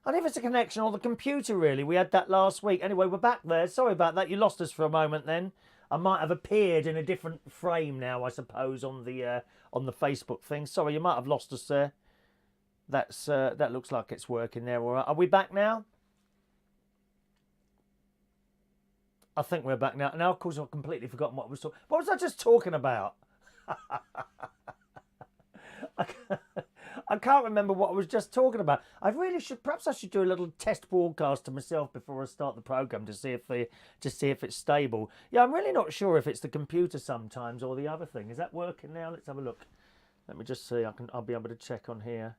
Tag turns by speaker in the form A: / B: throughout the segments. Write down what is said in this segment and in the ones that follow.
A: I don't know if it's a connection or the computer, really. We had that last week. Anyway, we're back there. Sorry about that. You lost us for a moment then. I might have appeared in a different frame now, I suppose, on the Facebook thing. Sorry, you might have lost us there. That looks like it's working there. All right. Are we back now? I think we're back now. Now, of course, I've completely forgotten what I was talking. What was I just talking about? I can't remember what I was just talking about. I really should. Perhaps I should do a little test broadcast to myself before I start the program to see if it's stable. Yeah, I'm really not sure if it's the computer sometimes or the other thing. Is that working now? Let's have a look. Let me just see. I'll be able to check on here.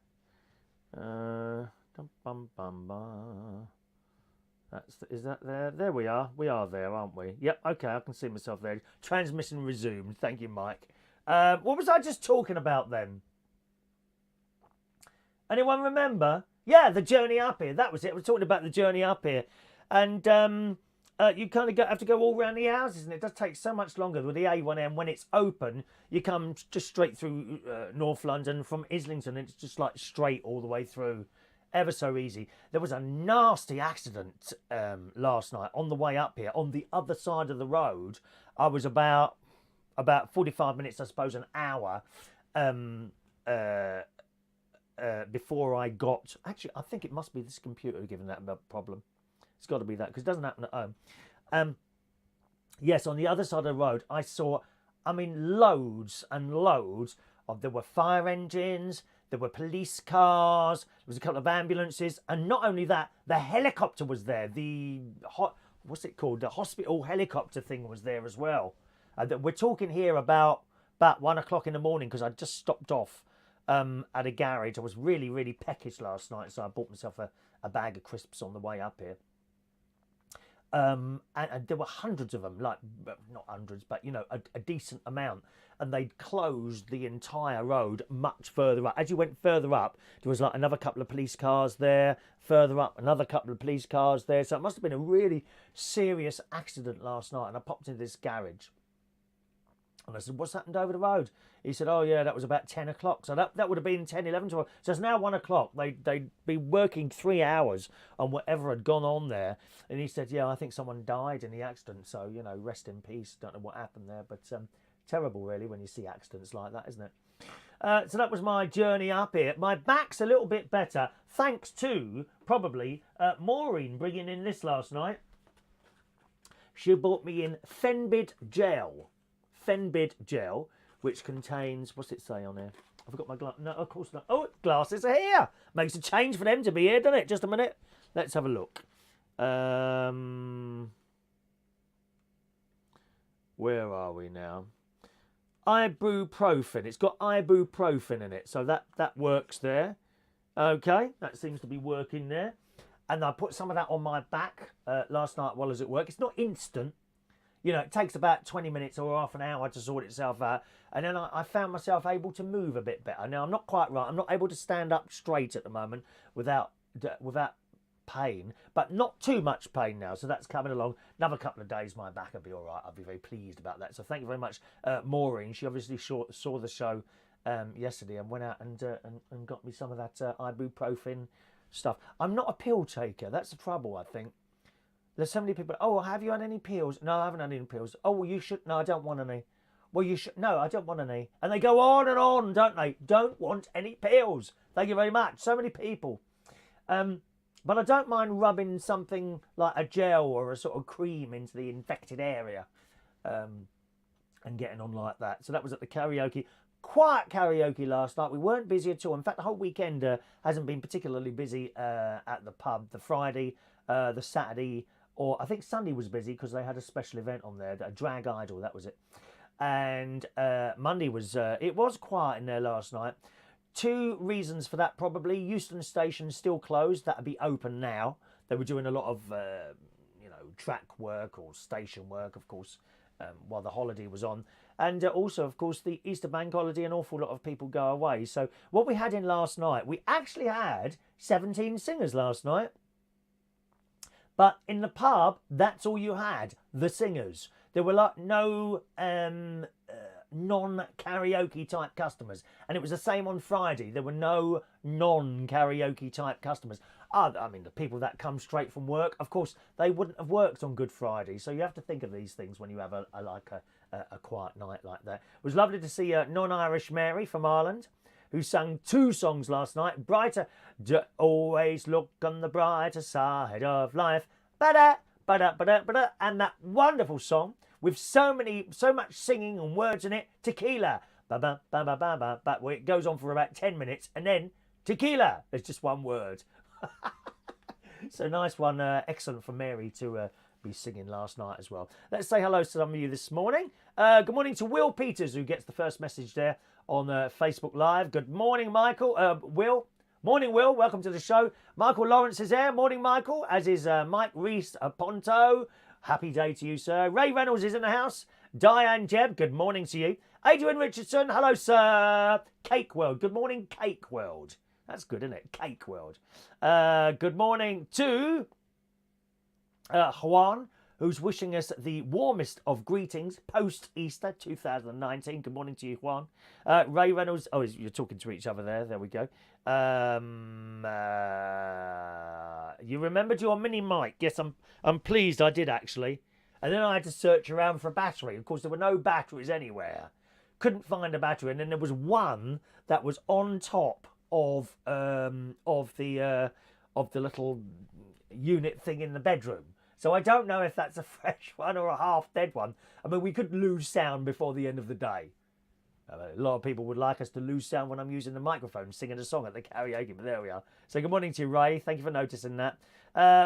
A: Is that there? There we are. We are there, aren't we? Yep. Okay, I can see myself there. Transmission resumed. Thank you, Mike. What was I just talking about then? Anyone remember? Yeah, the journey up here. That was it. We're talking about the journey up here. And you kind of have to go all around the houses, and it does take so much longer with the A1M. When it's open, you come just straight through North London from Islington. It's just like straight all the way through. Ever so easy. There was a nasty accident last night on the way up here. On the other side of the road, I was about 45 minutes, I suppose, an hour before I got... Actually, I think it must be this computer giving that problem. It's got to be that, because it doesn't happen at home. Yes, on the other side of the road, I saw, loads and loads of... There were fire engines, there were police cars, there was a couple of ambulances, and not only that, the helicopter was there. What's it called? The hospital helicopter thing was there as well. We're talking here about 1 o'clock in the morning, because I just stopped off at a garage. I was really, really peckish last night, so I bought myself a bag of crisps on the way up here. And there were hundreds of them, like, not hundreds, but, a decent amount. And they'd closed the entire road much further up. As you went further up, there was like another couple of police cars there. Further up, another couple of police cars there. So it must have been a really serious accident last night. And I popped into this garage. And I said, what's happened over the road? He said, oh, yeah, that was about 10 o'clock. So that would have been 10, 11, 12. So it's now 1 o'clock. They'd be working 3 hours on whatever had gone on there. And he said, yeah, I think someone died in the accident. So, rest in peace. Don't know what happened there. But terrible, really, when you see accidents like that, isn't it? So that was my journey up here. My back's a little bit better, thanks to, probably, Maureen bringing in this last night. She brought me in Fenbid gel. Fenbid gel, which contains, what's it say on here? I've got my glass. No, of course not. Oh, glasses are here. Makes a change for them to be here, doesn't it? Just a minute. Let's have a look. Where are we now? Ibuprofen. It's got ibuprofen in it, so that works there. Okay, that seems to be working there. And I put some of that on my back last night while I was at work. It's not instant. It takes about 20 minutes or half an hour to sort itself out. And then I found myself able to move a bit better. Now, I'm not quite right. I'm not able to stand up straight at the moment without pain, but not too much pain now. So that's coming along. Another couple of days, my back will be all right. I'll be very pleased about that. So thank you very much, Maureen. She obviously saw the show yesterday and went out and got me some of that ibuprofen stuff. I'm not a pill taker. That's the trouble, I think. There's so many people, oh, have you had any pills? No, I haven't had any pills. Oh, well, you should. No, I don't want any. Well, you should. No, I don't want any. And they go on and on, don't they? Don't want any pills. Thank you very much. So many people. But I don't mind rubbing something like a gel or a sort of cream into the infected area and getting on like that. So that was at the karaoke. Quiet karaoke last night. We weren't busy at all. In fact, the whole weekend hasn't been particularly busy at the pub. The Friday, the Saturday, or I think Sunday was busy because they had a special event on there, a drag idol, that was it. And Monday was, it was quiet in there last night. Two reasons for that, probably. Euston Station still closed. That'll be open now. They were doing a lot of, track work or station work, of course, while the holiday was on. And also, of course, the Easter bank holiday, an awful lot of people go away. So what we had in last night, we actually had 17 singers last night. But in the pub, that's all you had, the singers. There were like no non-karaoke type customers. And it was the same on Friday. There were no non-karaoke type customers. I mean, the people that come straight from work, of course, they wouldn't have worked on Good Friday. So you have to think of these things when you have a quiet night like that. It was lovely to see Non-Irish Mary from Ireland, who sang 2 songs last night. Brighter, always look on the brighter side of life. Ba-da, ba-da, ba-da, ba-da. And that wonderful song with so much singing and words in it, Tequila. Ba-ba, ba-ba, ba-ba, ba. Well, it goes on for about 10 minutes, and then Tequila. There's just one word. So nice one, excellent for Mary to be singing last night as well. Let's say hello to some of you this morning. Good morning to Will Peters, who gets the first message there on Facebook Live. Good morning, Michael. Will. Morning, Will. Welcome to the show. Michael Lawrence is there. Morning, Michael. As is Mike Reese Ponto. Happy day to you, sir. Ray Reynolds is in the house. Diane Jebb, good morning to you. Adrian Richardson, hello, sir. Cake World. Good morning, Cake World. That's good, isn't it? Cake World. Good morning to Juan, who's wishing us the warmest of greetings post-Easter 2019. Good morning to you, Juan. Ray Reynolds. Oh, you're talking to each other there. There we go. You remembered your mini mic. Yes, I'm pleased I did, actually. And then I had to search around for a battery. Of course, there were no batteries anywhere. Couldn't find a battery. And then there was one that was on top of the little unit thing in the bedroom. So I don't know if that's a fresh one or a half dead one. I mean, we could lose sound before the end of the day. A lot of people would like us to lose sound when I'm using the microphone, singing a song at the karaoke, but there we are. So good morning to you, Ray. Thank you for noticing that.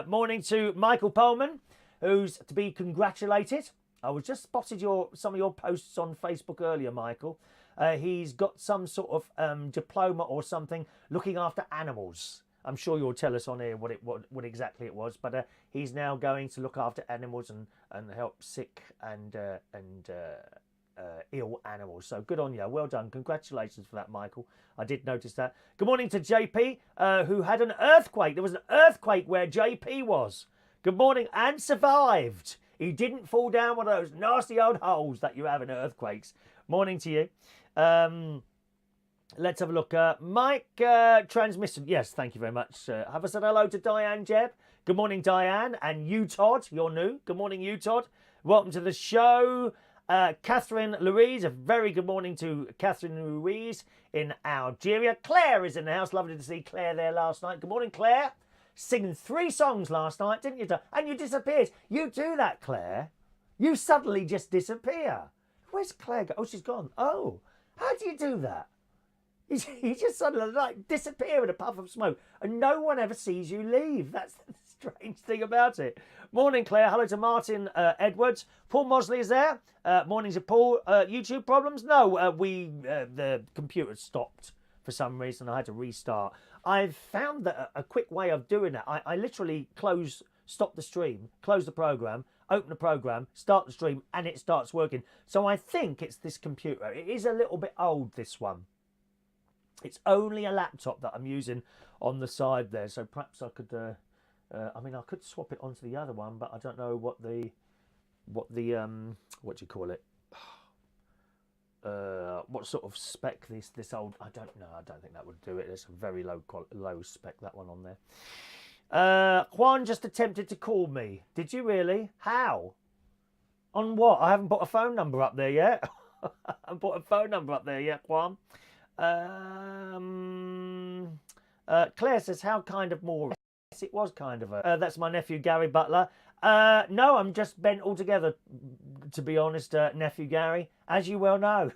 A: Morning to Michael Pullman, who's to be congratulated. I was just spotted some of your posts on Facebook earlier, Michael. He's got some sort of diploma or something looking after animals. I'm sure you'll tell us on here what exactly it was, but he's now going to look after animals and help sick and ill animals. So good on you. Well done. Congratulations for that, Michael. I did notice that. Good morning to JP, who had an earthquake. There was an earthquake where JP was. Good morning, and survived. He didn't fall down one of those nasty old holes that you have in earthquakes. Morning to you. Let's have a look. Mike transmission. Yes, thank you very much. Have I said hello to Diane Jebb? Good morning, Diane. And you, Todd. You're new. Good morning, you, Todd. Welcome to the show. Catherine Louise. A very good morning to Catherine Louise in Algeria. Claire is in the house. Lovely to see Claire there last night. Good morning, Claire. Singing 3 songs last night, didn't you? And you disappeared. You do that, Claire. You suddenly just disappear. Where's Claire go? Oh, she's gone. Oh, how do you do that? You just suddenly disappear in a puff of smoke and no one ever sees you leave. That's the strange thing about it. Morning, Claire. Hello to Martin Edwards. Paul Mosley is there. Morning to Paul. YouTube problems? No, the computer stopped for some reason. I had to restart. I've found that a quick way of doing that. I literally stop the stream, close the program, open the program, start the stream, and it starts working. So I think it's this computer. It is a little bit old, this one. It's only a laptop that I'm using on the side there, so perhaps I could. I mean, I could swap it onto the other one, but I don't know what do you call it? What sort of spec this old? I don't know. I don't think that would do it. It's a very low spec, that one on there. Juan just attempted to call me. Did you really? How? On what? I haven't put a phone number up there yet. I haven't put a phone number up there yet, Juan. Claire says, how kind of more? Yes, it was kind of a... that's my nephew, Gary Butler. No, I'm just bent altogether, to be honest, nephew Gary, as you well know.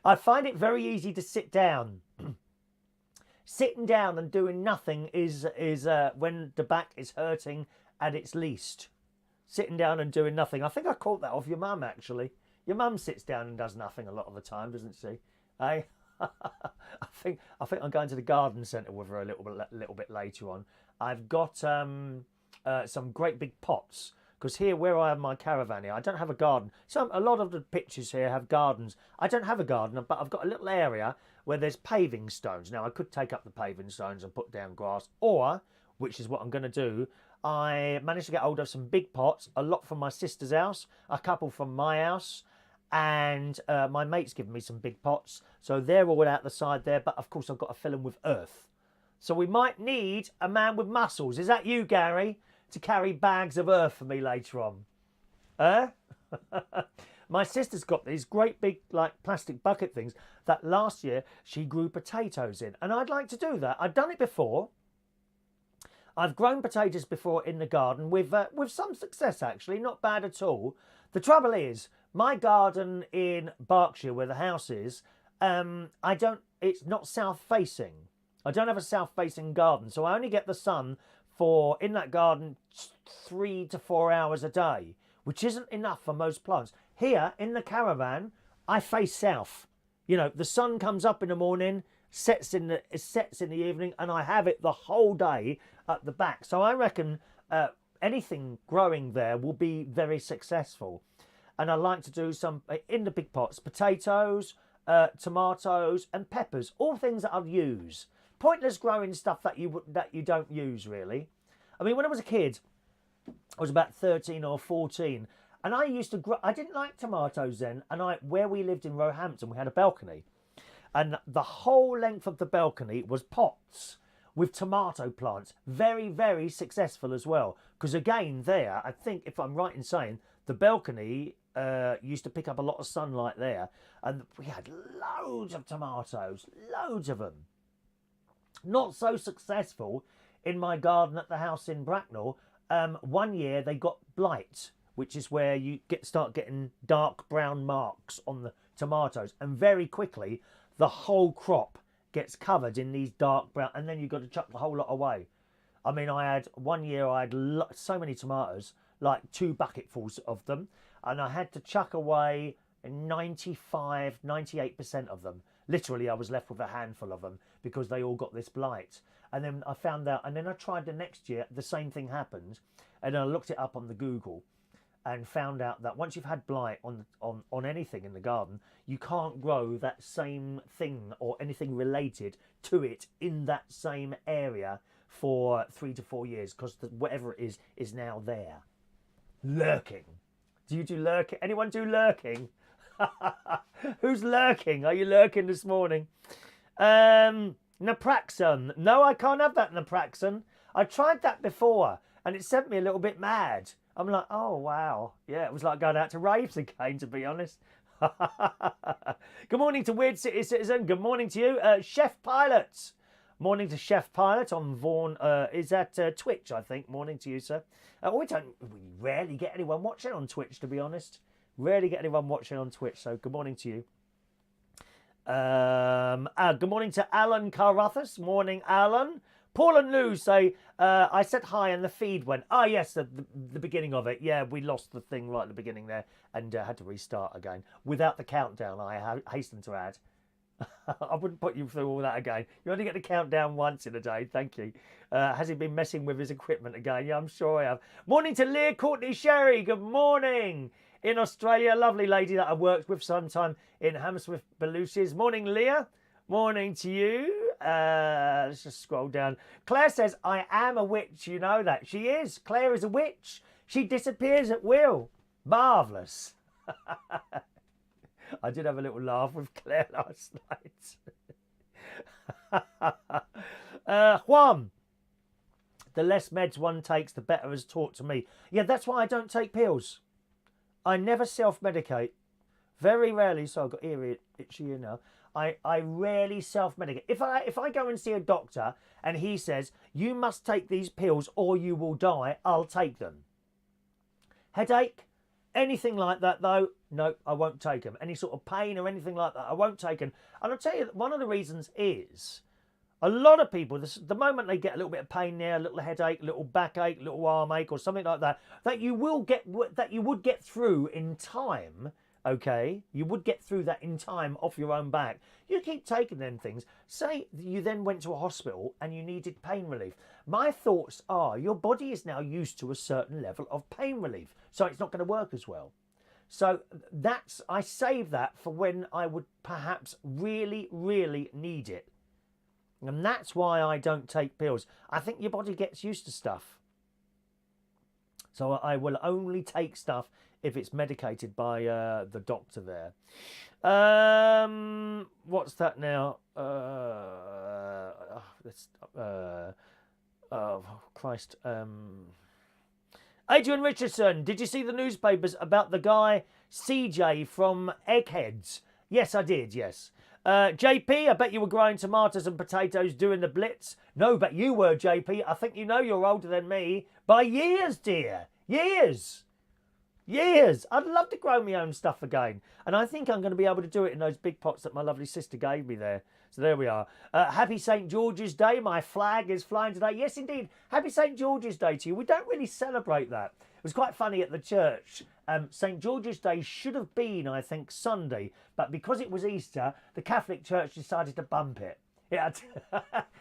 A: I find it very easy to sit down. Sitting down and doing nothing is when the back is hurting at its least. Sitting down and doing nothing. I think I caught that off your mum, actually. Your mum sits down and does nothing a lot of the time, doesn't she? Eh? I think I'm going to the garden centre with her a little bit later on. I've got some great big pots, because here where I have my caravan here, I don't have a garden. A lot of the pictures here have gardens. I don't have a garden, but I've got a little area where there's paving stones. Now I could take up the paving stones and put down grass, or, which is what I'm going to do, I managed to get hold of some big pots, a lot from my sister's house, a couple from my house, and my mate's given me some big pots, so they're all out the side there, but of course I've got to fill them with earth. So we might need a man with muscles. Is that you, Gary, to carry bags of earth for me later on? My sister's got these great big like plastic bucket things that last year she grew potatoes in. And I'd like to do that. I've done it before. I've grown potatoes before in the garden with some success, actually. Not bad at all. The trouble is, my garden in Berkshire, where the house is, it's not south-facing. I don't have a south-facing garden, so I only get the sun in that garden 3 to 4 hours a day, which isn't enough for most plants. Here, in the caravan, I face south. You know, the sun comes up in the morning, sets in the evening, and I have it the whole day at the back. So I reckon anything growing there will be very successful. And I like to do some in the big pots: potatoes, tomatoes, and peppers. All things that I'll use. Pointless growing stuff that you don't use really. I mean, when I was a kid, I was about 13 or 14, and I used to grow. I didn't like tomatoes then, and where we lived in Roehampton, we had a balcony. And the whole length of the balcony was pots with tomato plants. Very, very successful as well. Because again, there, I think, if I'm right in saying, the balcony used to pick up a lot of sunlight there. And we had loads of tomatoes, loads of them. Not so successful in my garden at the house in Bracknell. One year they got blight, which is where you start getting dark brown marks on the tomatoes. And very quickly, the whole crop gets covered in these dark brown, and then you've got to chuck the whole lot away. I mean, one year I had so many tomatoes, like 2 bucketfuls of them, and I had to chuck away 95, 98% of them. Literally, I was left with a handful of them because they all got this blight. And then I found out, and then I tried the next year, the same thing happened, and I looked it up on the Google and found out that once you've had blight on anything in the garden, you can't grow that same thing or anything related to it in that same area for 3 to 4 years, because whatever it is now there. Lurking. Do you do lurking? Anyone do lurking? Who's lurking? Are you lurking this morning? Naproxen. No, I can't have that naproxen. I tried that before and it sent me a little bit mad. I'm like, oh, wow. Yeah, it was like going out to raves again, to be honest. Good morning to Weird City Citizen. Good morning to you. Chef Pilot. Morning to Chef Pilot on Vaughan. Is that Twitch, I think? Morning to you, sir. We rarely get anyone watching on Twitch, to be honest. Rarely get anyone watching on Twitch, so good morning to you. Good morning to Alan Carruthers. Morning, Alan. Paul and Lou say, I said hi and the feed went. Oh, yes, the beginning of it. Yeah, we lost the thing right at the beginning there and had to restart again. Without the countdown, I hasten to add. I wouldn't put you through all that again. You only get the countdown once in a day. Thank you. Has he been messing with his equipment again? Yeah, I'm sure I have. Morning to Leah Courtney Sherry. Good morning. In Australia, a lovely lady that I worked with sometime in Hammersmith Belushis. Morning, Leah. Morning to you. Let's just scroll down. Claire says, I am a witch. You know that. She is. Claire is a witch. She disappears at will. Marvellous. I did have a little laugh with Claire last night. Juan. The less meds one takes, the better, as taught to me. Yeah, that's why I don't take pills. I never self-medicate. Very rarely. So I've got ear itchy here now. I rarely self-medicate. If I go and see a doctor and he says, you must take these pills or you will die, I'll take them. Headache, anything like that though, no, I won't take them. Any sort of pain or anything like that, I won't take them. And I'll tell you, one of the reasons is, a lot of people, the moment they get a little bit of pain there, a little headache, a little backache, a little arm ache or something like that, that you would get through in time, okay? You would get through that in time off your own back. You keep taking them things. Say you then went to a hospital and you needed pain relief. My thoughts are your body is now used to a certain level of pain relief, so it's not going to work as well. So I save that for when I would perhaps really, really need it. And that's why I don't take pills. I think your body gets used to stuff. So I will only take stuff if it's medicated by the doctor there. What's that now? Oh Christ. Adrian Richardson, did you see the newspapers about the guy CJ from Eggheads? Yes, I did, yes. JP, I bet you were growing tomatoes and potatoes doing the Blitz. No, but you were, JP. I think you know you're older than me. By years, dear. Years. Years. I'd love to grow my own stuff again. And I think I'm going to be able to do it in those big pots that my lovely sister gave me there. So there we are. Happy St. George's Day. My flag is flying today. Yes, indeed. Happy St. George's Day to you. We don't really celebrate that. It was quite funny at the church. St. George's Day should have been, I think, Sunday. But because it was Easter, the Catholic Church decided to bump it. It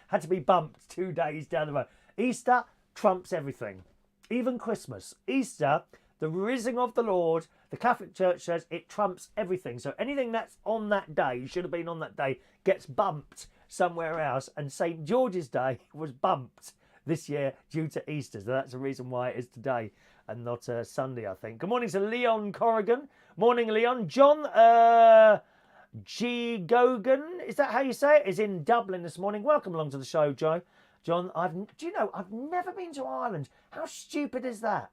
A: had to be bumped 2 days down the road. Easter trumps everything. Even Christmas. Easter, the rising of the Lord, the Catholic Church says it trumps everything. So anything that's on that day, should have been on that day, gets bumped somewhere else. And St. George's Day was bumped this year due to Easter. So that's the reason why it is today and not Sunday, I think. Good morning to Leon Corrigan. Morning, Leon. John G. Gogan, is that how you say it? Is in Dublin this morning. Welcome along to the show, Joe. John, do you know, I've never been to Ireland. How stupid is that?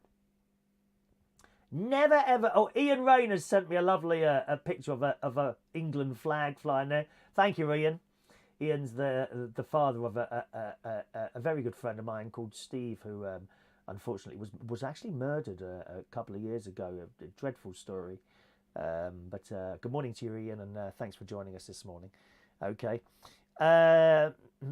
A: Never ever. Oh, Ian Rain has sent me a lovely a picture of a England flag flying there. Thank you, Ian. Ian's the father of a very good friend of mine called Steve, who unfortunately was actually murdered a couple of years ago. A dreadful story. But good morning to you, Ian, and thanks for joining us this morning. Okay.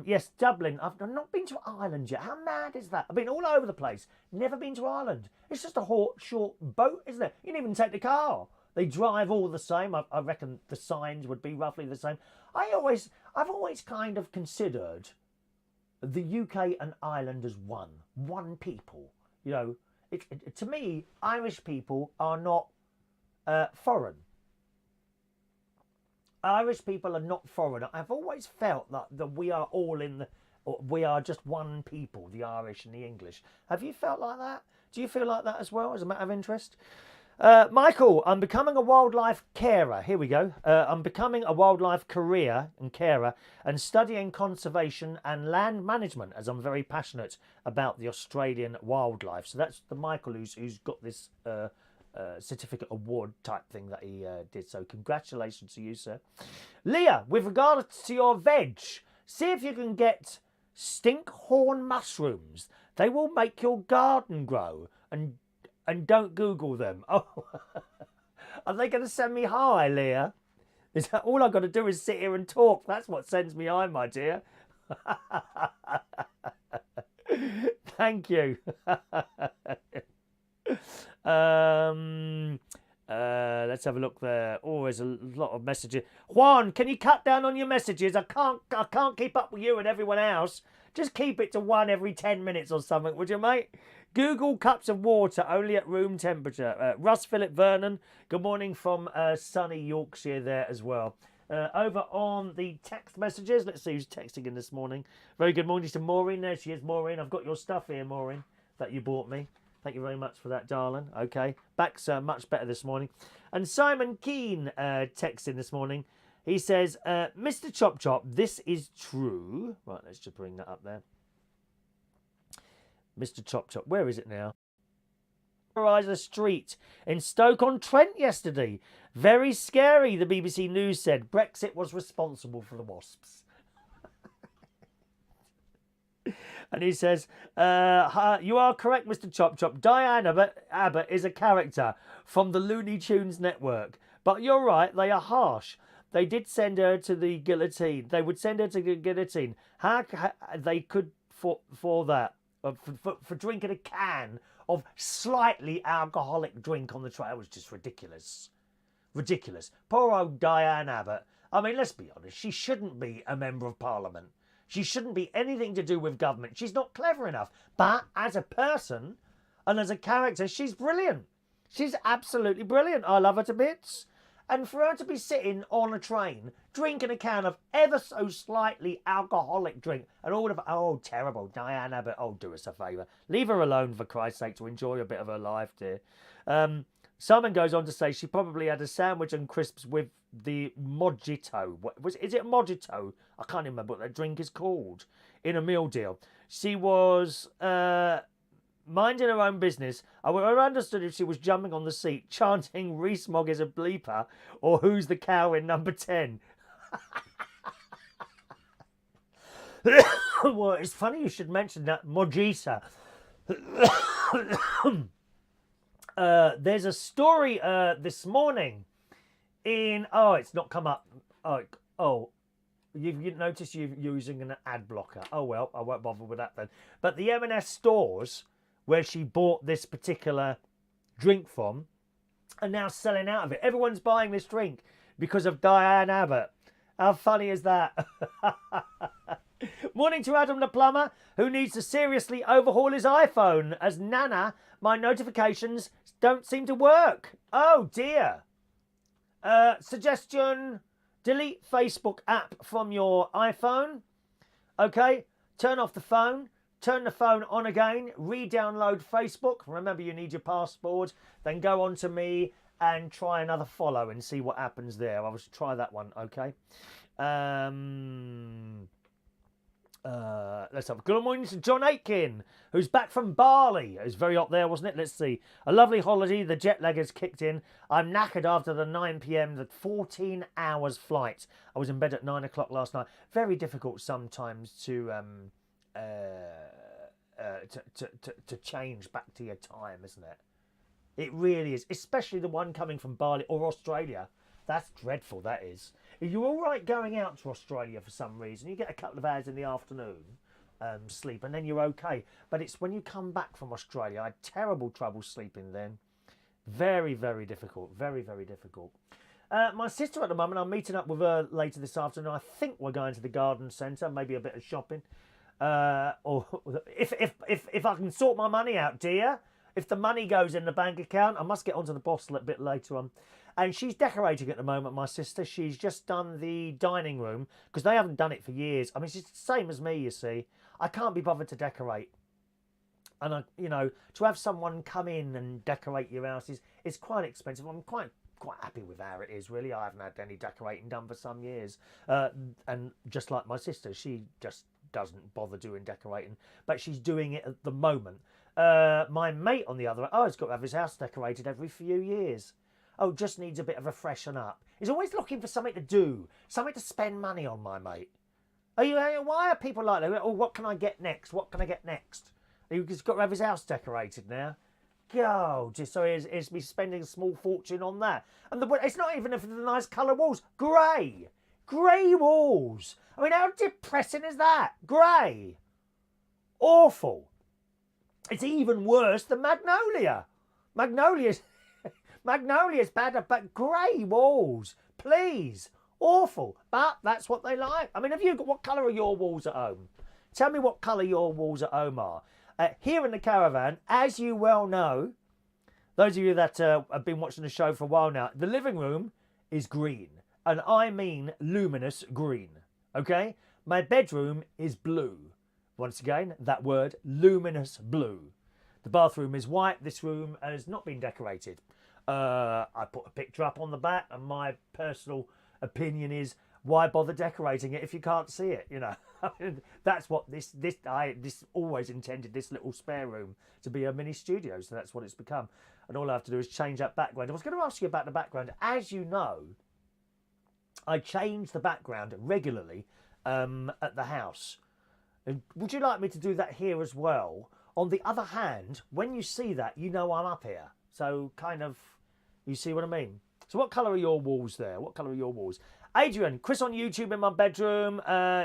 A: Yes, Dublin. I've not been to Ireland yet. How mad is that? I've been all over the place. Never been to Ireland. It's just a short boat, isn't it? You can even take the car. They drive all the same. I reckon the signs would be roughly the same. I've always kind of considered the UK and Ireland as one people. You know, to me, Irish people are not foreign. Irish people are not foreign. I've always felt that we are all we are just one people, the Irish and the English. Have you felt like that? Do you feel like that as well, as a matter of interest? Michael, I'm becoming a wildlife carer. Here we go. I'm becoming a wildlife career and carer and studying conservation and land management, as I'm very passionate about the Australian wildlife. So that's the Michael who's got this certificate award type thing that he did. So congratulations to you, sir. Leah, with regards to your veg, see if you can get stinkhorn mushrooms. They will make your garden grow. And don't Google them. Oh, are they going to send me high, Leah? Is that all I've got to do is sit here and talk? That's what sends me high, my dear. Thank you. Let's have a look there. Oh, there's a lot of messages. Juan, can you cut down on your messages? I can't keep up with you and everyone else. Just keep it to one every 10 minutes or something, would you, mate? Google cups of water only at room temperature. Russ Philip Vernon, good morning from sunny Yorkshire there as well. Over on the text messages, let's see who's texting in this morning. Very good morning to Maureen. There she is, Maureen. I've got your stuff here, Maureen, that you bought me. Thank you very much for that, darling. Okay, back's much better this morning. And Simon Keane texts in this morning. He says, Mr. Chop Chop, this is true. Right, let's just bring that up there. Mr. Chop Chop, where is it now? Horizon Street in Stoke-on-Trent yesterday. Very scary, the BBC News said. Brexit was responsible for the wasps. And he says, you are correct, Mr. Chop Chop. Diane Abbott is a character from the Looney Tunes network. But you're right, they are harsh. They did send her to the guillotine. They would send her to the guillotine. How they could for that? For drinking a can of slightly alcoholic drink on the trail was just ridiculous. Ridiculous. Poor old Diane Abbott. I mean, let's be honest. She shouldn't be a member of Parliament. She shouldn't be anything to do with government. She's not clever enough. But as a person and as a character, she's brilliant. She's absolutely brilliant. I love her to bits. And for her to be sitting on a train, drinking a can of ever so slightly alcoholic drink, and all of, oh, terrible, Diane Abbott, oh, do us a favour. Leave her alone, for Christ's sake, to enjoy a bit of her life, dear. Simon goes on to say she probably had a sandwich and crisps with the mojito. Is it a mojito? I can't remember what that drink is called in a meal deal. She was minding her own business. I would have understood if she was jumping on the seat, chanting Rees-Mogg is a bleeper or who's the cow in number 10. Well, it's funny you should mention that mojito. There's a story this morning in... Oh, it's not come up. You've noticed you're using an ad blocker. Oh, well, I won't bother with that then. But the M&S stores where she bought this particular drink from are now selling out of it. Everyone's buying this drink because of Diane Abbott. How funny is that? Morning to Adam the plumber, who needs to seriously overhaul his iPhone. As Nana, my notifications don't seem to work. Oh dear. Suggestion, delete Facebook app from your iPhone. Okay, turn off the phone, turn the phone on again, re-download Facebook. Remember, you need your password. Then go on to me and try another follow and see what happens there. I will try that one, okay? Let's have a good morning to John Aitken, who's back from Bali. It was very hot there, wasn't it? Let's see. A lovely holiday. The jet lag has kicked in. I'm knackered after the 9 p.m, the 14 hours flight. I was in bed at 9 o'clock last night. Very difficult sometimes to change back to your time, isn't it? It really is, especially the one coming from Bali or Australia. That's dreadful, that is. If you're all right going out to Australia for some reason, you get a couple of hours in the afternoon sleep, and then you're okay. But it's when you come back from Australia, I had terrible trouble sleeping then. Very, very difficult. Very, very difficult. My sister at the moment, I'm meeting up with her later this afternoon. I think we're going to the garden centre, maybe a bit of shopping. Or if I can sort my money out, dear. If the money goes in the bank account, I must get onto the boss a bit later on. And she's decorating at the moment, my sister. She's just done the dining room because they haven't done it for years. I mean, she's the same as me, you see. I can't be bothered to decorate. And, to have someone come in and decorate your house is quite expensive. I'm quite happy with how it is, really. I haven't had any decorating done for some years. And just like my sister, she just doesn't bother doing decorating. But she's doing it at the moment. My mate on the other end, he's got to have his house decorated every few years. Oh, just needs a bit of a freshen up. He's always looking for something to do, something to spend money on, my mate. Why are people like that? Oh, what can I get next? What can I get next? He's got to have his house decorated now. God, just so he's be spending a small fortune on that. And it's not even for the nice colour walls. Grey. Grey walls. I mean, how depressing is that? Grey. Awful. It's even worse than Magnolia. Magnolia's bad, but grey walls, please. Awful. But that's what they like. I mean, what colour are your walls at home? Tell me what colour your walls at home are. Here in the caravan, as you well know, those of you that have been watching the show for a while now, the living room is green. And I mean luminous green. Okay? My bedroom is blue. Once again, that word, luminous blue. The bathroom is white. This room has not been decorated. I put a picture up on the back, and my personal opinion is, why bother decorating it if you can't see it? That's what this always intended this little spare room to be a mini studio, so that's what it's become. And all I have to do is change that background. I was going to ask you about the background. As you know, I change the background regularly at the house. Would you like me to do that here as well? On the other hand, when you see that, you know I'm up here. So kind of, you see what I mean? So what colour are your walls there? What colour are your walls? Adrian, Chris on YouTube in my bedroom.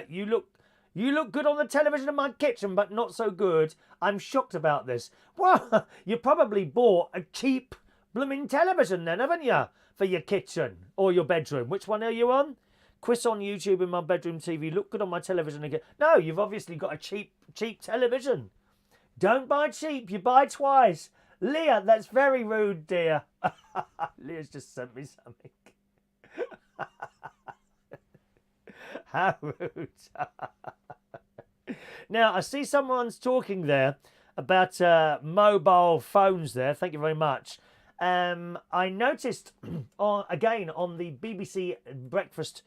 A: You look good on the television in my kitchen, but not so good. I'm shocked about this. Well, you probably bought a cheap blooming television then, haven't you? For your kitchen or your bedroom. Which one are you on? Chris on YouTube in my bedroom TV. Look good on my television again. No, you've obviously got a cheap television. Don't buy cheap, you buy twice. Leah, that's very rude, dear. Leah's just sent me something. How rude. Now, I see someone's talking there about mobile phones there. Thank you very much. I noticed again on the BBC Breakfast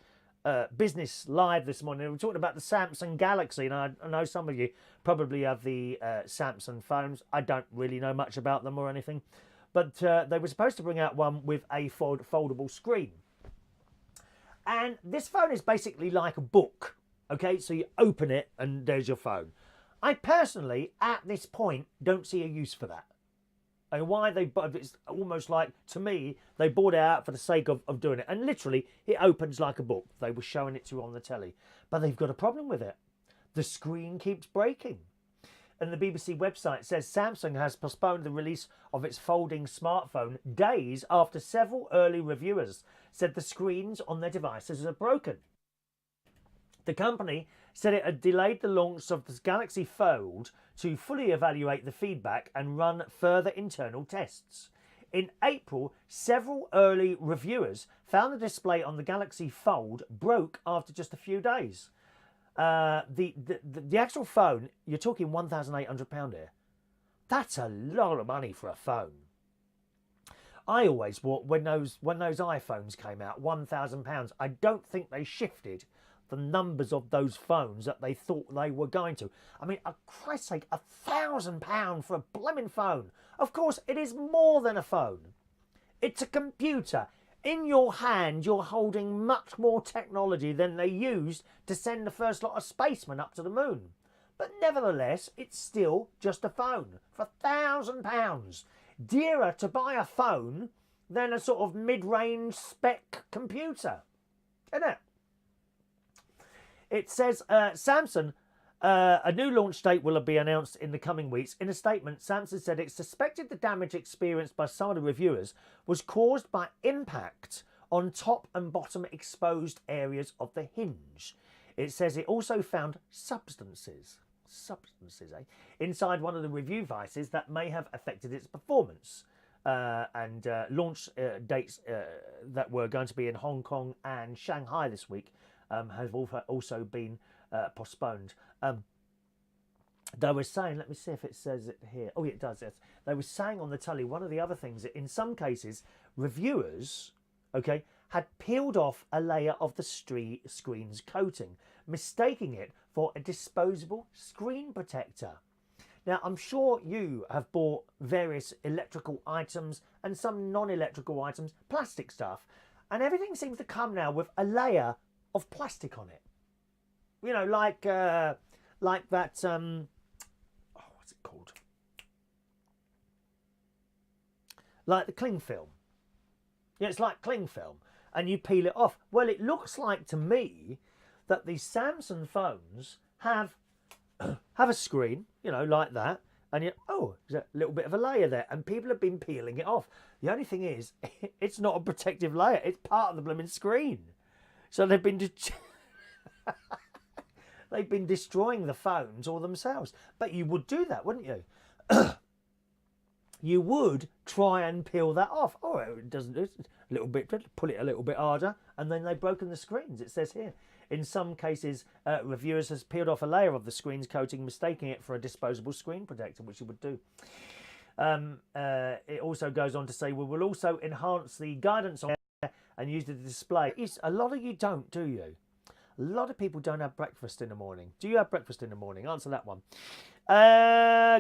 A: Business Live this morning, we were talking about the Samsung Galaxy, and I know some of you probably have the Samsung phones. I don't really know much about them or anything, but they were supposed to bring out one with a foldable screen. And this phone is basically like a book, okay? So you open it and there's your phone. I personally, at this point, don't see a use for that. And why they, it's almost like, to me, they bought it out for the sake of doing it. And literally, it opens like a book. They were showing it to you on the telly. But they've got a problem with it. The screen keeps breaking. And the BBC website says Samsung has postponed the release of its folding smartphone days after several early reviewers said the screens on their devices are broken. The company said it had delayed the launch of the Galaxy Fold to fully evaluate the feedback and run further internal tests. In April, several early reviewers found the display on the Galaxy Fold broke after just a few days. The actual phone, you're talking £1,800 here. That's a lot of money for a phone. I always bought, when those iPhones came out, £1,000. I don't think they shifted the numbers of those phones that they thought they were going to. I mean, for Christ's sake, £1,000 for a blooming phone. Of course, it is more than a phone. It's a computer. In your hand, you're holding much more technology than they used to send the first lot of spacemen up to the moon. But nevertheless, it's still just a phone for £1,000. Dearer to buy a phone than a sort of mid-range spec computer, isn't it? It says Samsung, a new launch date will be announced in the coming weeks. In a statement, Samsung said it suspected the damage experienced by some of the reviewers was caused by impact on top and bottom exposed areas of the hinge. It says it also found substances, inside one of the review devices that may have affected its performance. And launch dates that were going to be in Hong Kong and Shanghai this week have also been postponed. They were saying, let me see if it says it here. Oh, yeah, it does. Yes. They were saying on the telly, one of the other things, that in some cases, reviewers, okay, had peeled off a layer of the screen's coating, mistaking it for a disposable screen protector. Now, I'm sure you have bought various electrical items and some non-electrical items, plastic stuff, and everything seems to come now with a layer of plastic on it. You know, like that, what's it called? Like the cling film. Yeah, it's like cling film, and you peel it off. Well, it looks like to me that these Samsung phones have a screen, you know, like that, and there's a little bit of a layer there, and people have been peeling it off. The only thing is, it's not a protective layer; it's part of the blooming screen. So they've been destroying the phones all themselves. But you would do that, wouldn't you? You would try and peel that off. Oh, it doesn't do it. A little bit, pull it a little bit harder, and then they've broken the screens. It says here. In some cases, reviewers has peeled off a layer of the screen's coating, mistaking it for a disposable screen protector, which you would do. It also goes on to say, we will also enhance the guidance on and use the display. A lot of you don't, do you? A lot of people don't have breakfast in the morning. Do you have breakfast in the morning? Answer that one.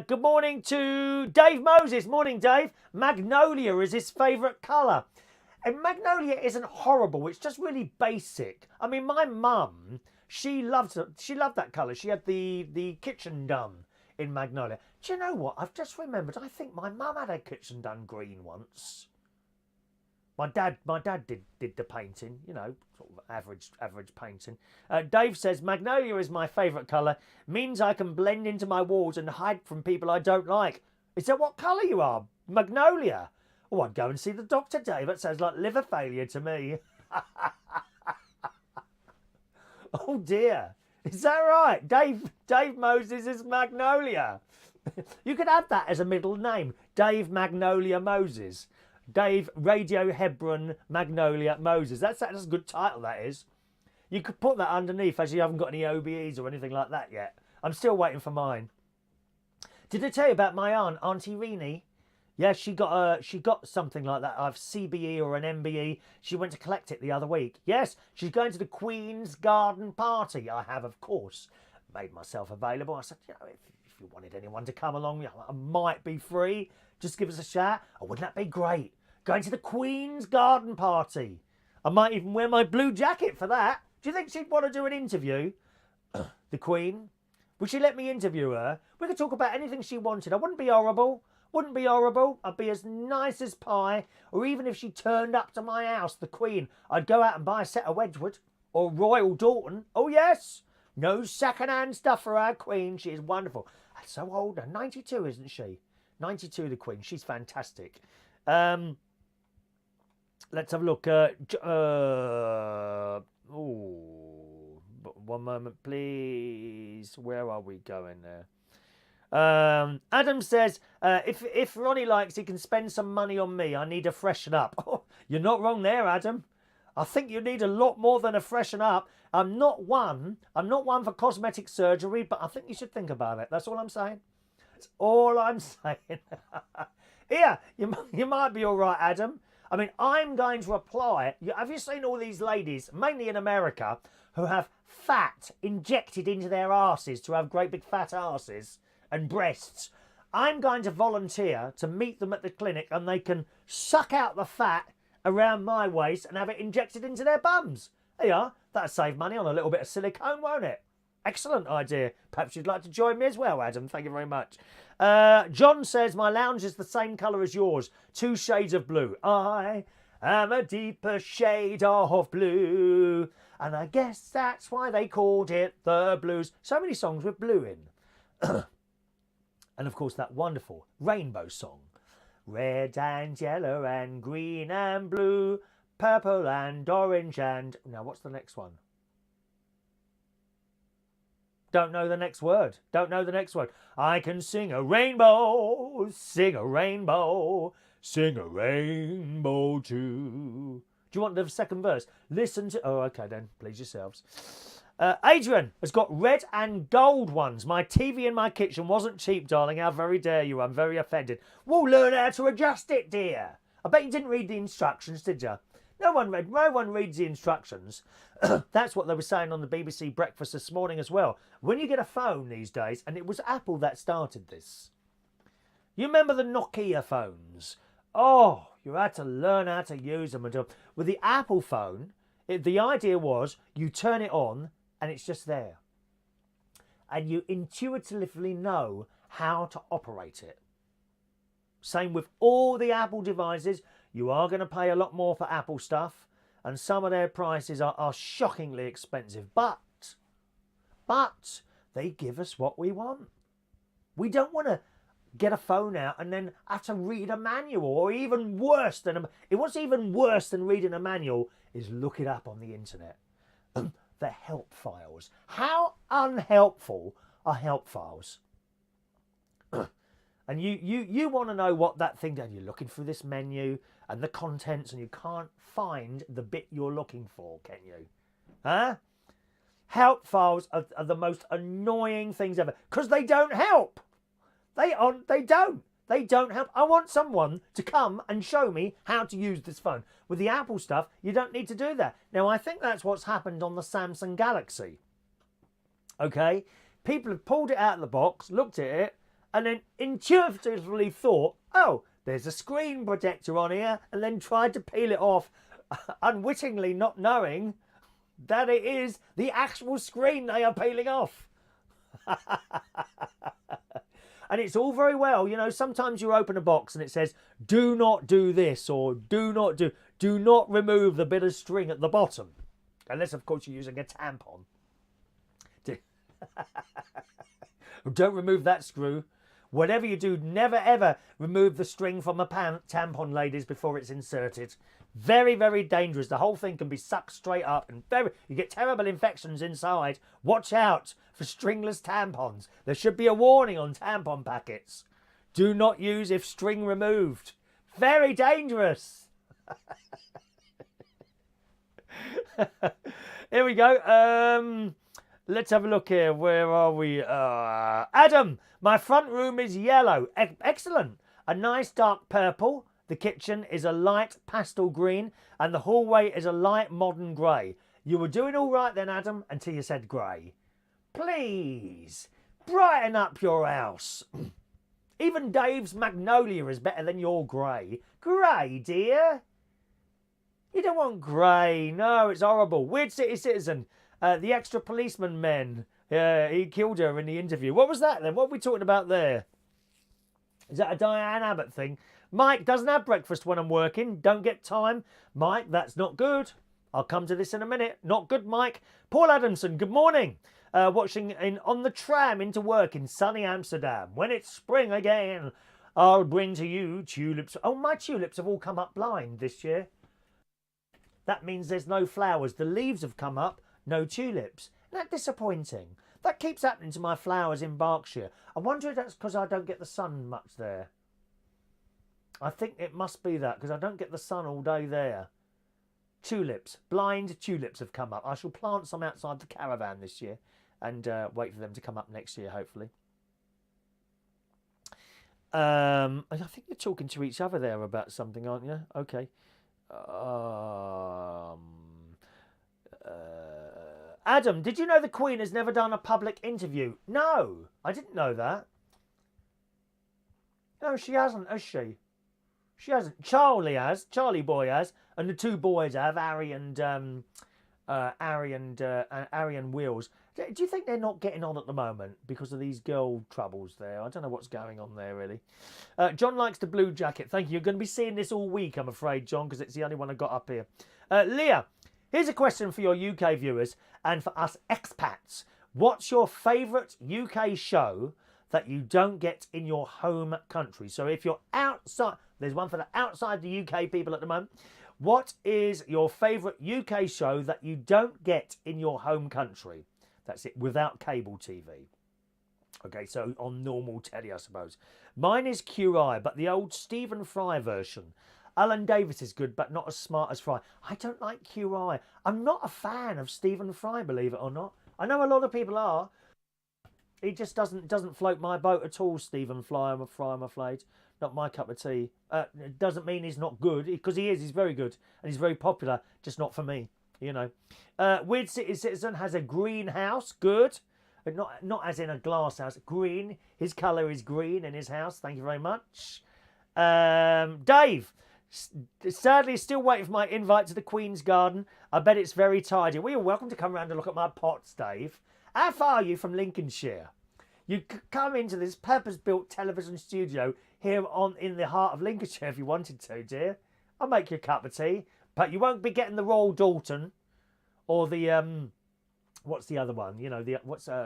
A: Good morning to Dave Moses. Morning, Dave. Magnolia is his favourite colour. And magnolia isn't horrible. It's just really basic. I mean, my mum, she loved that colour. She had the kitchen done in magnolia. Do you know what? I've just remembered. I think my mum had her kitchen done green once. My dad did the painting, you know, sort of average painting. Dave says, magnolia is my favourite colour. Means I can blend into my walls and hide from people I don't like. Is that what colour you are? Magnolia? Oh, I'd go and see the doctor, Dave. That sounds like liver failure to me. Oh, dear. Is that right? Dave Moses is Magnolia. You could add that as a middle name. Dave Magnolia Moses. Dave Radio Hebron Magnolia Moses. That's a good title, that is. You could put that underneath, as you haven't got any OBEs or anything like that yet. I'm still waiting for mine. Did I tell you about my aunt, Auntie Reenie? Yeah, she got something like that. I've CBE or an MBE. She went to collect it the other week. Yes, she's going to the Queen's Garden Party. I have, of course, made myself available. I said, if you wanted anyone to come along, I might be free. Just give us a shout. Oh, wouldn't that be great? Going to the Queen's Garden Party. I might even wear my blue jacket for that. Do you think she'd want to do an interview? The Queen? Would she let me interview her? We could talk about anything she wanted. I wouldn't be horrible. Wouldn't be horrible. I'd be as nice as pie. Or even if she turned up to my house, the Queen, I'd go out and buy a set of Wedgwood or Royal Doulton. Oh, yes. No second-hand stuff for our Queen. She is wonderful. That's so old now. 92, isn't she? 92, the Queen. She's fantastic. Let's have a look. One moment, please. Where are we going there? Adam says, if Ronnie likes, he can spend some money on me. I need to freshen up. Oh, you're not wrong there, Adam. I think you need a lot more than a freshen up. I'm not one for cosmetic surgery, but I think you should think about it. That's all I'm saying. That's all I'm saying. Yeah, you might be all right, Adam. I mean, I'm going to apply. Have you seen all these ladies, mainly in America, who have fat injected into their arses to have great big fat arses and breasts? I'm going to volunteer to meet them at the clinic and they can suck out the fat around my waist and have it injected into their bums. There you are. That'll save money on a little bit of silicone, won't it? Excellent idea. Perhaps you'd like to join me as well, Adam. Thank you very much. John says, my lounge is the same colour as yours. 2 shades of blue. I am a deeper shade of blue. And I guess that's why they called it the blues. So many songs with blue in. And of course that wonderful rainbow song. Red and yellow and green and blue. Purple and orange and... Now what's the next one? Don't know the next word. Don't know the next word. I can sing a rainbow, sing a rainbow, sing a rainbow too. Do you want the second verse? Listen to... Oh, okay then. Please yourselves. Adrian has got red and gold ones. My TV in my kitchen wasn't cheap, darling. How very dare you? I'm very offended. Well, learn how to adjust it, dear. I bet you didn't read the instructions, did you? No one reads the instructions. That's what they were saying on the BBC Breakfast this morning as well. When you get a phone these days, and it was Apple that started this. You remember the Nokia phones? Oh, you had to learn how to use them. With the Apple phone, the idea was you turn it on and it's just there. And you intuitively know how to operate it. Same with all the Apple devices. You are going to pay a lot more for Apple stuff, and some of their prices are shockingly expensive. But they give us what we want. We don't want to get a phone out and then have to read a manual, or even worse than what's even worse than reading a manual is look it up on the internet. The help files. How unhelpful are help files? And you want to know what that thing does. You're looking through this menu and the contents and you can't find the bit you're looking for, can you? Huh? Help files are the most annoying things ever because they don't help. They don't. They don't help. I want someone to come and show me how to use this phone. With the Apple stuff, you don't need to do that. Now, I think that's what's happened on the Samsung Galaxy. Okay? People have pulled it out of the box, looked at it, and then intuitively thought, oh, there's a screen protector on here, and then tried to peel it off, unwittingly not knowing that it is the actual screen they are peeling off. And it's all very well, you know, sometimes you open a box and it says, do not do this, or do not remove the bit of string at the bottom. Unless, of course, you're using a tampon. Don't remove that screw. Whatever you do, never ever remove the string from a tampon, ladies, before it's inserted. Very, very dangerous. The whole thing can be sucked straight up and you get terrible infections inside. Watch out for stringless tampons. There should be a warning on tampon packets. Do not use if string removed. Very dangerous. Here we go. Let's have a look here. Where are we? Adam, my front room is yellow. Excellent. A nice dark purple. The kitchen is a light pastel green, and the hallway is a light modern grey. You were doing all right then, Adam, until you said grey. Please, brighten up your house. Even Dave's magnolia is better than your grey. Grey, dear? You don't want grey. No, it's horrible. Weird City Citizen. The extra policeman men. He killed her in the interview. What was that then? What are we talking about there? Is that a Diane Abbott thing? Mike doesn't have breakfast when I'm working. Don't get time. Mike, that's not good. I'll come to this in a minute. Not good, Mike. Paul Adamson, good morning. Watching on the tram into work in sunny Amsterdam. When it's spring again, I'll bring to you tulips. Oh, my tulips have all come up blind this year. That means there's no flowers. The leaves have come up, no tulips. Isn't that disappointing? That keeps happening to my flowers in Berkshire. I wonder if that's because I don't get the sun much there. I think it must be that, because I don't get the sun all day there. Tulips. Blind tulips have come up. I shall plant some outside the caravan this year and wait for them to come up next year, hopefully. I think you're talking to each other there about something, aren't you? Okay. Adam, did you know the Queen has never done a public interview? No, I didn't know that. No, she hasn't, has she? She hasn't. Charlie has. Charlie boy has. And the two boys have, Harry and Wheels. Do you think they're not getting on at the moment because of these girl troubles there? I don't know what's going on there, really. John likes the blue jacket. Thank you. You're going to be seeing this all week, I'm afraid, John, because it's the only one I got up here. Leah, here's a question for your UK viewers and for us expats. What's your favourite UK show that you don't get in your home country? So if you're outside, there's one for the outside the UK people at the moment. What is your favourite UK show that you don't get in your home country? That's it, without cable TV. Okay, so on normal telly, I suppose. Mine is QI, but the old Stephen Fry version. Alan Davis is good, but not as smart as Fry. I don't like QI. I'm not a fan of Stephen Fry, believe it or not. I know a lot of people are. He just doesn't float my boat at all, Stephen Fry, I'm afraid. Not my cup of tea. It doesn't mean he's not good, because he is. He's very good, and he's very popular, just not for me, you know. Weird City Citizen has a green house. Good. But not as in a glass house. Green. His colour is green in his house. Thank you very much. Dave. Sadly, still waiting for my invite to the Queen's Garden. I bet it's very tidy. Well, you're welcome to come round and look at my pots, Dave. How far are you from Lincolnshire? You could come into this purpose-built television studio here in the heart of Lincolnshire if you wanted to, dear. I'll make you a cup of tea. But you won't be getting the Royal Dalton or the... what's the other one? You know,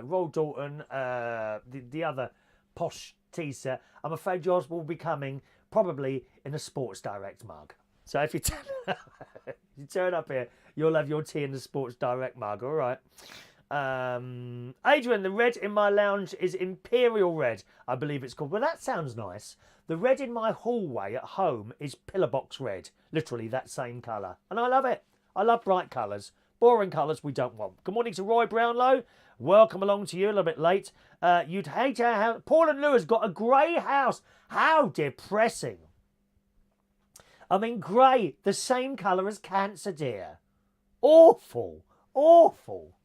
A: Royal Dalton, the other posh tea set. I'm afraid yours will be coming probably in a Sports Direct mug. So if you turn up here, you'll have your tea in the Sports Direct mug, all right? Adrian, the red in my lounge is Imperial Red, I believe it's called. Well, that sounds nice. The red in my hallway at home is Pillowbox Red. Literally that same colour. And I love it. I love bright colours. Boring colours we don't want. Good morning to Roy Brownlow. Welcome along to you, a little bit late. You'd hate our house. Paul and Lou has got a grey house. How depressing. I mean, grey, the same colour as cancer, dear. Awful. Awful.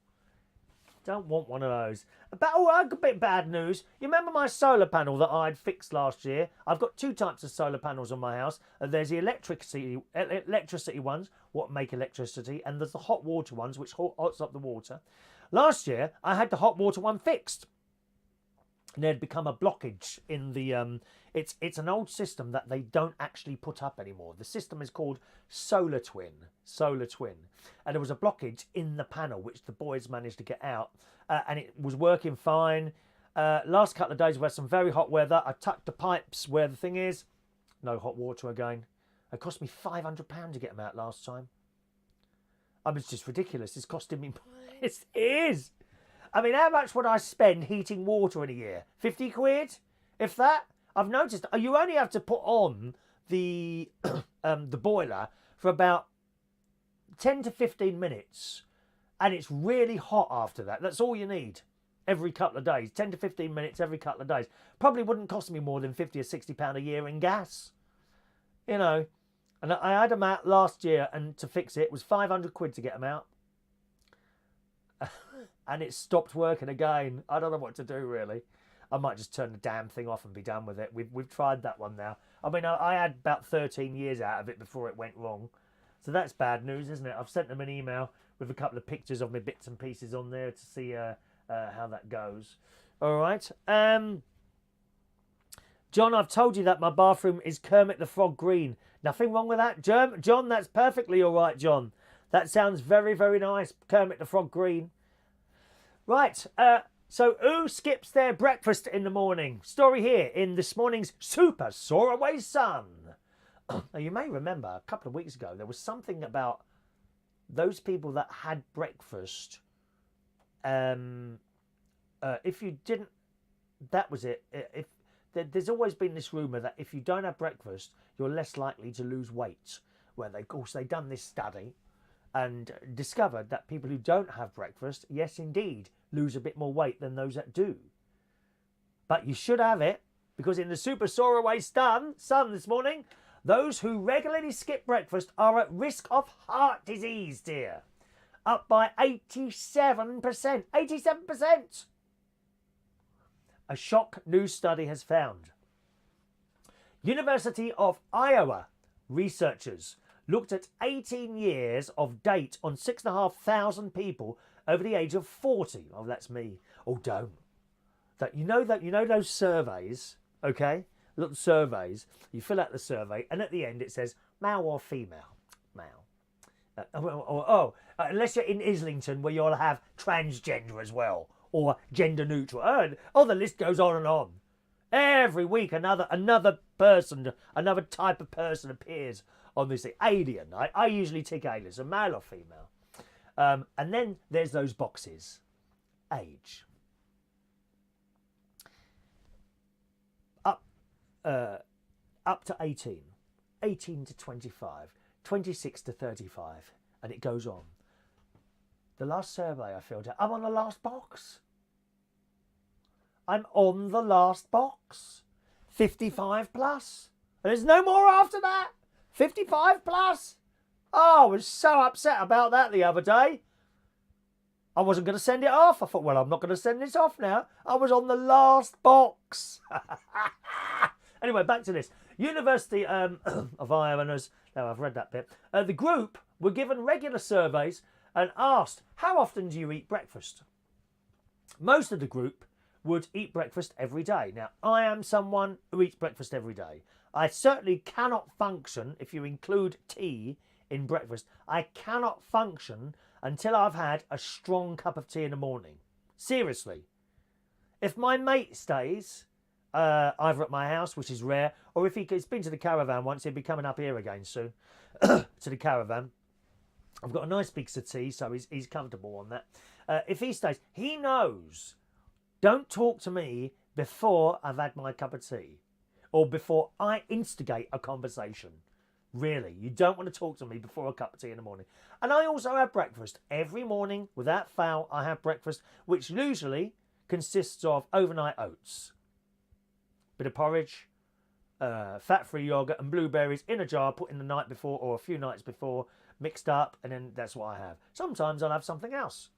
A: Don't want one of those. But, a bit bad news. You remember my solar panel that I'd fixed last year? I've got two types of solar panels on my house. There's the electricity ones, what make electricity, and there's the hot water ones, which hots up the water. Last year, I had the hot water one fixed. And there'd become a blockage in the... It's an old system that they don't actually put up anymore. The system is called Solar Twin. Solar Twin. And there was a blockage in the panel, which the boys managed to get out. And it was working fine. Last couple of days, we had some very hot weather. I tucked the pipes where the thing is. No hot water again. It cost me £500 to get them out last time. I mean, it's just ridiculous. It's costing me... It is. I mean, how much would I spend heating water in a year? 50 quid? If that? I've noticed you only have to put on the boiler for about 10 to 15 minutes. And it's really hot after that. That's all you need. every couple of days, 10 to 15 minutes every couple of days. Probably wouldn't cost me more than 50 or 60 pound a year in gas. You know, and I had them out last year, and to fix it was 500 quid to get them out. And it stopped working again. I don't know what to do, really. I might just turn the damn thing off and be done with it. We've tried that one now. I mean, I had about 13 years out of it before it went wrong. So that's bad news, isn't it? I've sent them an email with a couple of pictures of my bits and pieces on there to see how that goes. All right. John, I've told you that my bathroom is Kermit the Frog green. Nothing wrong with that, John. That's perfectly all right, John. That sounds very, very nice. Kermit the Frog green. Right. So who skips their breakfast in the morning? Story here in this morning's Super Soaraway Sun. Now, you may remember a couple of weeks ago there was something about those people that had breakfast. If you didn't, that was it. There's always been this rumour that if you don't have breakfast, you're less likely to lose weight. Well, of course, they've done this study and discovered that people who don't have breakfast, yes, indeed, lose a bit more weight than those that do. But you should have it, because in the Super Soaraway Sun this morning, those who regularly skip breakfast are at risk of heart disease, dear. Up by 87%. 87%! A shock new study has found. University of Iowa researchers looked at 18 years of data on 6,500 people over the age of 40. Oh, that's me. Oh, don't. You know those surveys, okay? Little surveys. You fill out the survey, and at the end it says male or female. Male. Unless you're in Islington, where you'll have transgender as well, or gender neutral. Oh, the list goes on and on. Every week another person, another type of person appears on this alien. I usually tick alien, so male or female. And then there's those boxes. Age. Up to 18. 18 to 25. 26 to 35. And it goes on. The last survey I filled out, I'm on the last box. I'm on the last box. 55 plus. And there's no more after that. 55 plus. Oh, I was so upset about that the other day. I wasn't going to send it off. I thought, well, I'm not going to send this off now. I was on the last box. Anyway, back to this. University of Iowa. Now, I've read that bit. The group were given regular surveys and asked, how often do you eat breakfast? Most of the group would eat breakfast every day. Now, I am someone who eats breakfast every day. I certainly cannot function, if you include tea in breakfast, I cannot function until I've had a strong cup of tea in the morning. Seriously. If my mate stays either at my house, which is rare, or if he's been to the caravan once, he'll be coming up here again soon, to the caravan. I've got a nice big settee, so he's comfortable on that. If he stays, he knows. Don't talk to me before I've had my cup of tea or before I instigate a conversation. Really, you don't want to talk to me before a cup of tea in the morning. And I also have breakfast. Every morning, without fail, I have breakfast, which usually consists of overnight oats, bit of porridge, fat-free yogurt and blueberries in a jar, put in the night before or a few nights before, mixed up, and then that's what I have. Sometimes I'll have something else.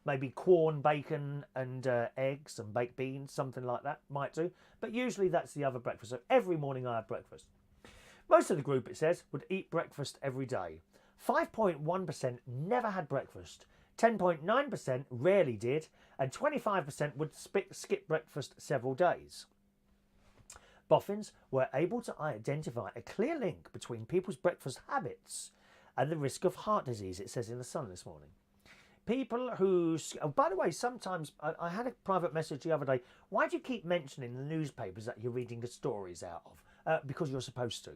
A: Maybe corn, bacon, and eggs and baked beans, something like that, might do. But usually that's the other breakfast. So every morning I have breakfast. Most of the group, it says, would eat breakfast every day. 5.1% never had breakfast. 10.9% rarely did. And 25% would skip breakfast several days. Boffins were able to identify a clear link between people's breakfast habits and the risk of heart disease, it says in the Sun this morning. People who... Oh, by the way, sometimes... I had a private message the other day. Why do you keep mentioning the newspapers that you're reading the stories out of? Because you're supposed to.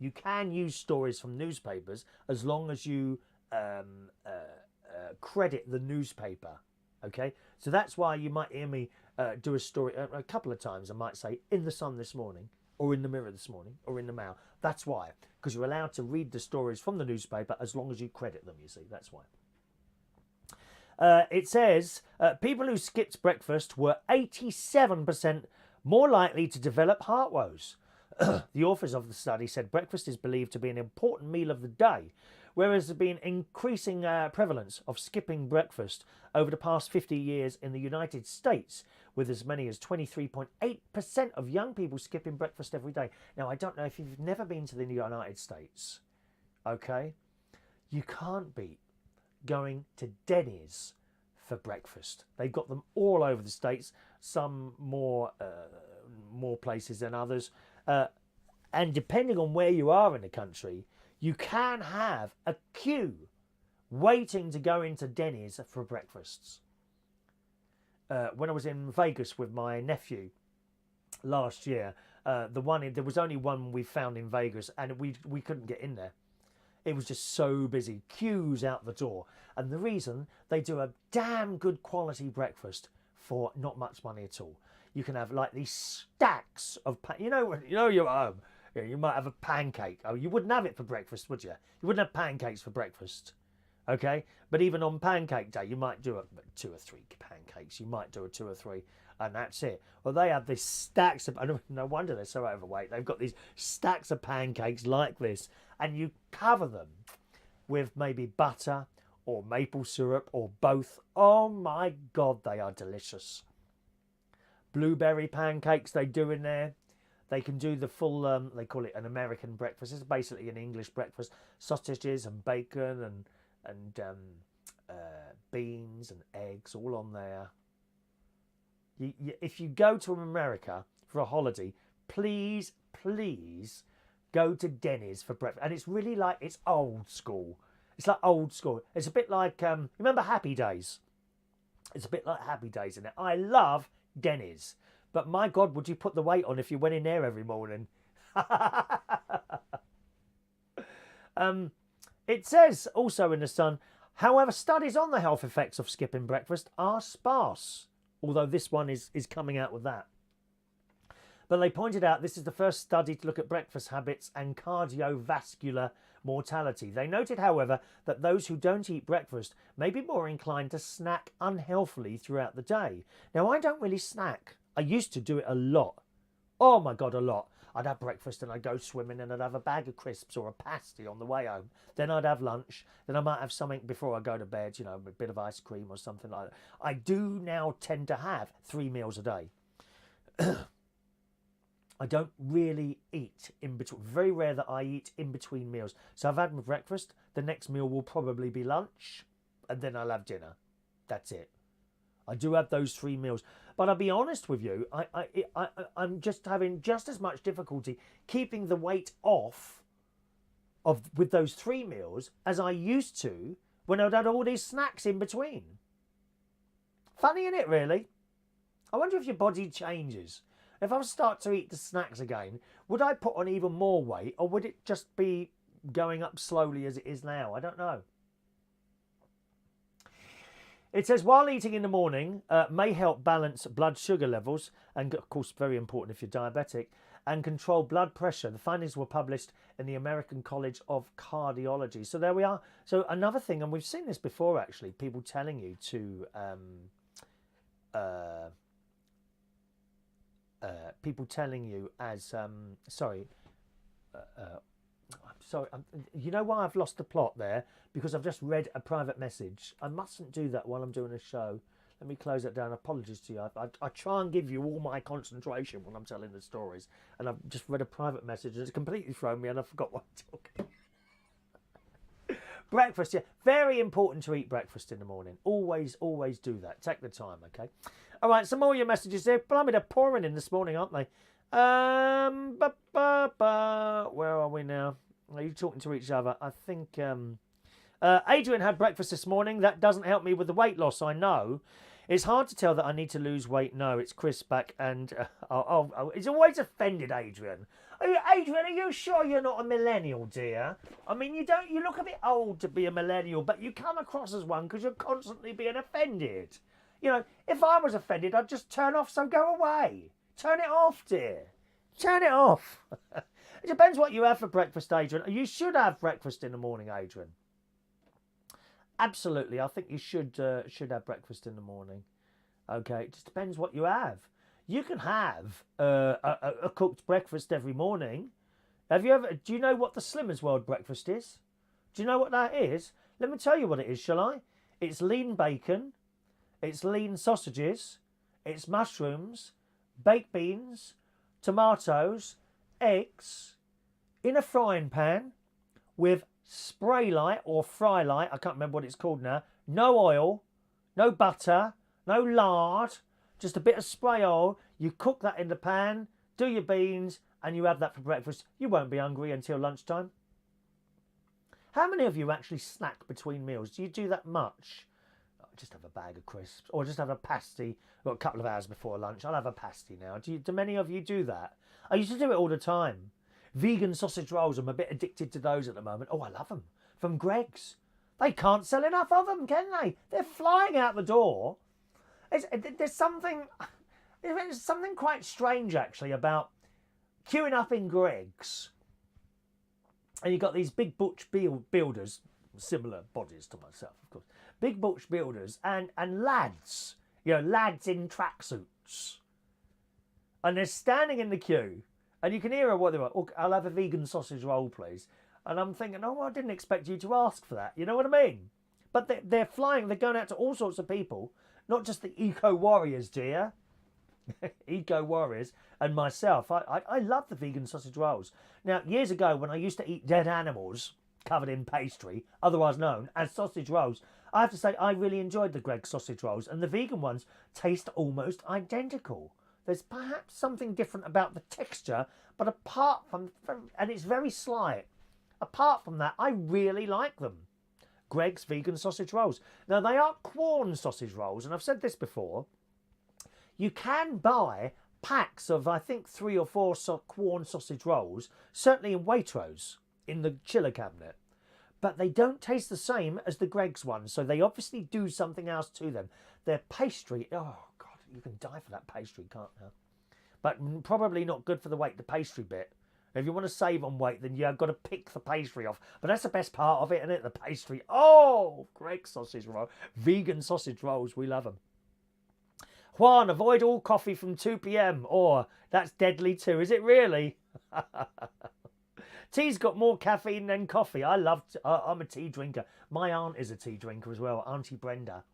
A: You can use stories from newspapers as long as you credit the newspaper. Okay? So that's why you might hear me do a story a couple of times. I might say, in the Sun this morning, or in the Mirror this morning, or in the Mail. That's why. Because you're allowed to read the stories from the newspaper as long as you credit them, you see. That's why. It says people who skipped breakfast were 87% more likely to develop heart woes. The authors of the study said breakfast is believed to be an important meal of the day, whereas there's been increasing prevalence of skipping breakfast over the past 50 years in the United States, with as many as 23.8% of young people skipping breakfast every day. Now, I don't know if you've never been to the United States, okay? You can't beat going to Denny's for breakfast. They've got them all over the States, some more places than others. And depending on where you are in the country, you can have a queue waiting to go into Denny's for breakfasts. When I was in Vegas with my nephew last year, there was only one we found in Vegas, and we couldn't get in there. It was just so busy, queues out the door. And the reason, they do a damn good quality breakfast for not much money at all. You can have like these stacks of, you're at home. You might have a pancake. Oh, you wouldn't have it for breakfast, would you? You wouldn't have pancakes for breakfast. Okay? But even on pancake day, you might do 2 or 3 pancakes. You might do 2 or 3, and that's it. Well, they have these stacks of, no wonder they're so overweight. They've got these stacks of pancakes like this, and you cover them with maybe butter or maple syrup or both. Oh my God, they are delicious. Blueberry pancakes they do in there. They can do the full, they call it an American breakfast. It's basically an English breakfast. Sausages and bacon and beans and eggs all on there. If you go to America for a holiday, please go to Denny's for breakfast. And it's really like, it's old school. It's like old school. It's a bit like, remember Happy Days? It's a bit like Happy Days in it. I love Denny's. But my God, would you put the weight on if you went in there every morning? It says also in The Sun, however, studies on the health effects of skipping breakfast are sparse. Although this one is coming out with that. But they pointed out this is the first study to look at breakfast habits and cardiovascular mortality. They noted, however, that those who don't eat breakfast may be more inclined to snack unhealthily throughout the day. Now, I don't really snack. I used to do it a lot. Oh my God, a lot. I'd have breakfast and I'd go swimming and I'd have a bag of crisps or a pasty on the way home. Then I'd have lunch. Then I might have something before I go to bed, a bit of ice cream or something like that. I do now tend to have 3 meals a day. I don't really eat in between. Very rare that I eat in between meals. So I've had my breakfast. The next meal will probably be lunch. And then I'll have dinner. That's it. I do have those 3 meals. But I'll be honest with you, I'm just having just as much difficulty keeping the weight off with those 3 meals as I used to when I'd had all these snacks in between. Funny, isn't it, really? I wonder if your body changes. If I start to eat the snacks again, would I put on even more weight, or would it just be going up slowly as it is now? I don't know. It says, while eating in the morning may help balance blood sugar levels, and of course very important if you're diabetic, and control blood pressure. The findings were published in the American College of Cardiology. So there we are. So another thing, and we've seen this before actually, people telling you to, you know why I've lost the plot there? Because I've just read a private message. I mustn't do that while I'm doing a show. Let me close that down. Apologies to you. I try and give you all my concentration when I'm telling the stories. And I've just read a private message and it's completely thrown me and I forgot what I'm talking. Breakfast, yeah. Very important to eat breakfast in the morning. Always do that. Take the time, okay? All right, some more of your messages there. Blimey, they're pouring in this morning, aren't they? Where are we now? Are you talking to each other? I think Adrian had breakfast this morning. That doesn't help me with the weight loss, I know. It's hard to tell that I need to lose weight. No, it's Chris back and he's always offended, Adrian. Adrian, are you sure you're not a millennial, dear? I mean, you look a bit old to be a millennial, but you come across as one because you're constantly being offended. If I was offended, I'd just turn off, so go away. Turn it off, dear. Turn it off. It depends what you have for breakfast, Adrian. You should have breakfast in the morning, Adrian. Absolutely, I think you should have breakfast in the morning. Okay, it just depends what you have. You can have a cooked breakfast every morning. Have you ever? Do you know what the Slimmers World breakfast is? Do you know what that is? Let me tell you what it is, shall I? It's lean bacon, it's lean sausages, it's mushrooms, baked beans, tomatoes, eggs in a frying pan with spray light or fry light. I can't remember what it's called now. No oil, no butter, no lard, just a bit of spray oil. You cook that in the pan, do your beans, and you have that for breakfast. You won't be hungry until lunchtime. How many of you actually snack between meals? Do you do that much? Oh, just have a bag of crisps or just have a pasty. Well, a couple of hours before lunch, I'll have a pasty now. Do many of you do that? I used to do it all the time. Vegan sausage rolls, I'm a bit addicted to those at the moment. Oh, I love them. From Greggs. They can't sell enough of them, can they? They're flying out the door. There's something quite strange, actually, about queuing up in Greggs. And you've got these big butch builders, similar bodies to myself, of course. Big butch builders and lads, lads in tracksuits. And they're standing in the queue. And you can hear what they're like. Oh, I'll have a vegan sausage roll, please. And I'm thinking, oh, I didn't expect you to ask for that. You know what I mean? But they're flying. They're going out to all sorts of people. Not just the eco-warriors, dear. Eco-warriors and myself. I love the vegan sausage rolls. Now, years ago, when I used to eat dead animals covered in pastry, otherwise known as sausage rolls, I have to say I really enjoyed the Greggs sausage rolls. And the vegan ones taste almost identical. There's perhaps something different about the texture, but apart from, and it's very slight, apart from that, I really like them. Greggs vegan sausage rolls. Now, they are Quorn sausage rolls, and I've said this before. You can buy packs of, I think, 3 or 4 Quorn sausage rolls, certainly in Waitrose, in the chiller cabinet. But they don't taste the same as the Greggs ones, so they obviously do something else to them. Their pastry, oh, God, you can die for that pastry, can't you? But probably not good for the weight, the pastry bit. If you want to save on weight, then you've got to pick the pastry off. But that's the best part of it, isn't it? The pastry. Oh, Greggs sausage roll. Vegan sausage rolls, we love them. Juan, avoid all coffee from 2 p.m. Or, that's deadly too. Is it really? Tea's got more caffeine than coffee. I'm a tea drinker. My aunt is a tea drinker as well, Auntie Brenda.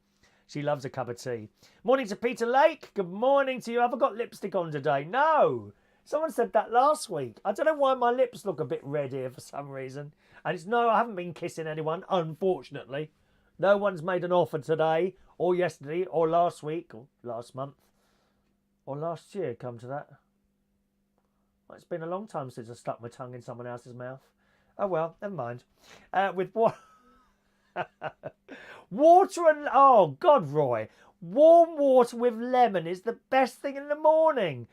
A: She loves a cup of tea. Morning to Peter Lake. Good morning to you. Have I got lipstick on today? No. Someone said that last week. I don't know why my lips look a bit red here for some reason. And it's no, I haven't been kissing anyone, unfortunately. No one's made an offer today, or yesterday, or last week, or last month, or last year, come to that. Well, it's been a long time since I stuck my tongue in someone else's mouth. Oh well, never mind. With what? Water and... Oh, God, Roy. Warm water with lemon is the best thing in the morning.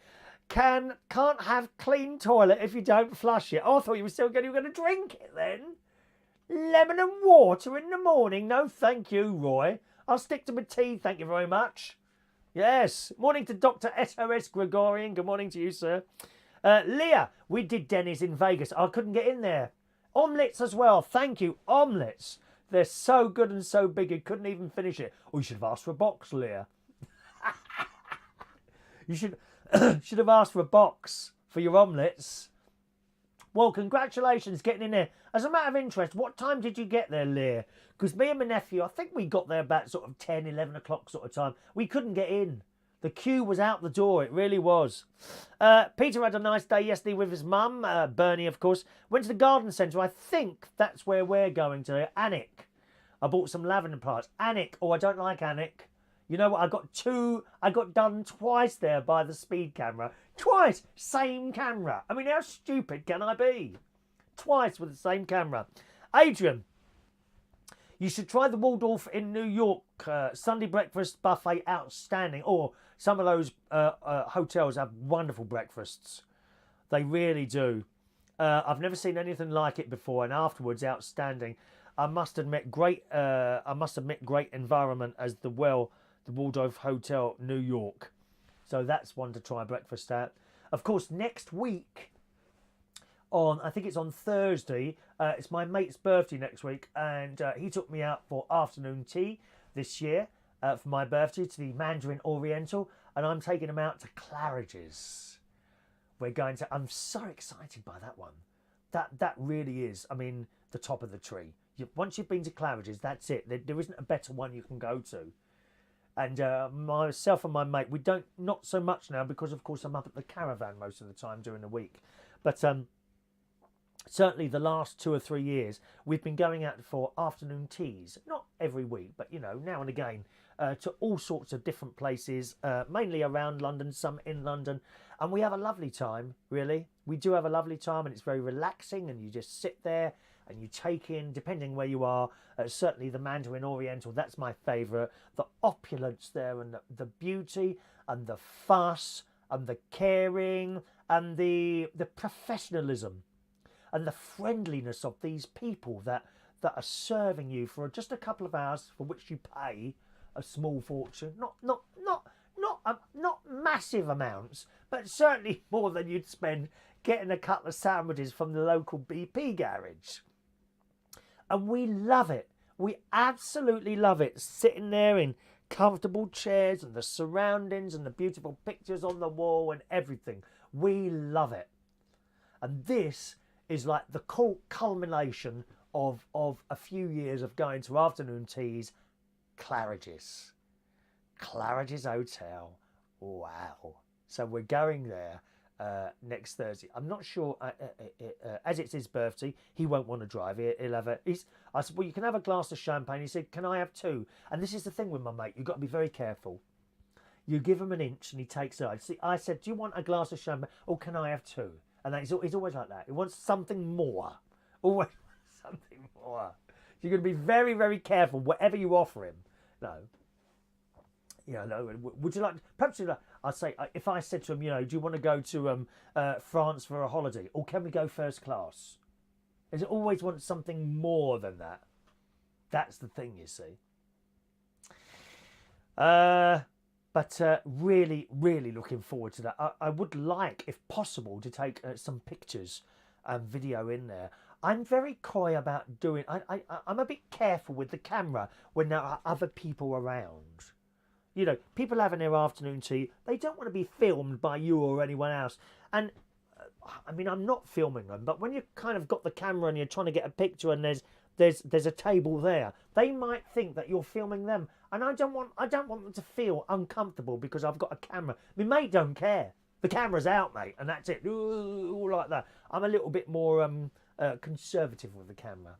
A: Can't have clean toilet if you don't flush it. Oh, I thought you were going to drink it then. Lemon and water in the morning. No, thank you, Roy. I'll stick to my tea, thank you very much. Yes. Morning to Dr. SOS Gregorian. Good morning to you, sir. Leah, we did Denny's in Vegas. I couldn't get in there. Omelettes as well. Thank you. Omelettes. They're so good and so big, you couldn't even finish it. Oh, you should have asked for a box, Leah. You should have asked for a box for your omelettes. Well, congratulations getting in there. As a matter of interest, what time did you get there, Leah? Because me and my nephew, I think we got there about sort of 10, 11 o'clock sort of time. We couldn't get in. The queue was out the door. It really was. Peter had a nice day yesterday with his mum, Bernie, of course. Went to the garden centre. I think that's where we're going to. Annick. I bought some lavender plants. Annick. Oh, I don't like Annick. You know what? I got done twice there by the speed camera. Twice. Same camera. I mean, how stupid can I be? Twice with the same camera. Adrian. You should try the Waldorf in New York. Sunday breakfast buffet, outstanding. Or some of those hotels have wonderful breakfasts. They really do. I've never seen anything like it before, and afterwards, outstanding. I must admit, great environment as the Waldorf Hotel, New York. So that's one to try breakfast at. Of course, next week, on, I think it's on Thursday. It's my mate's birthday next week, and he took me out for afternoon tea this year for my birthday to the Mandarin Oriental, and I'm taking him out to Claridge's. We're going to. I'm so excited by that one. That really is. I mean, the top of the tree. Once you've been to Claridge's, that's it. There isn't a better one you can go to. And myself and my mate, we don't, not so much now because, of course, I'm up at the caravan most of the time during the week. But certainly the last 2 or 3 years, we've been going out for afternoon teas. Not every week, but, you know, now and again, to all sorts of different places, mainly around London, some in London. And we have a lovely time, really. We do have a lovely time, and it's very relaxing, and you just sit there and you take in, depending where you are, certainly the Mandarin Oriental, that's my favourite. The opulence there, and the beauty, and the fuss, and the caring, and the professionalism, and the friendliness of these people that are serving you for just a couple of hours, for which you pay a small fortune. Not massive amounts, but certainly more than you'd spend getting a couple of sandwiches from the local BP garage. And we love it. We absolutely love it. Sitting there in comfortable chairs and the surroundings and the beautiful pictures on the wall and everything. We love it. And this is like the culmination of a few years of going to afternoon teas. Claridge's Hotel. Wow. So we're going there next Thursday. I'm not sure, as it's his birthday, he won't want to drive. He'll have I said, well, you can have a glass of champagne. He said, can I have 2? And this is the thing with my mate. You've got to be very careful. You give him an inch and he takes it. See, I said, do you want a glass of champagne? Oh, can I have 2? And he's always like that. He wants something more. Always something more. You're going to be very, very careful whatever you offer him. No. You know, would you like? Perhaps I'd say, if I said to him, you know, do you want to go to France for a holiday, or can we go first class? Is it always want something more than that? That's the thing, you see. But really, really looking forward to that. I would like, if possible, to take some pictures and video in there. I'm very coy about doing. I'm a bit careful with the camera when there are other people around. You know, people having their afternoon tea, they don't want to be filmed by you or anyone else. And I mean, I'm not filming them, but when you kind of got the camera and you're trying to get a picture and there's a table there, they might think that you're filming them. And I don't want them to feel uncomfortable because I've got a camera. My mate don't care. The camera's out, mate, and that's it. Ooh, like that. I'm a little bit more conservative with the camera.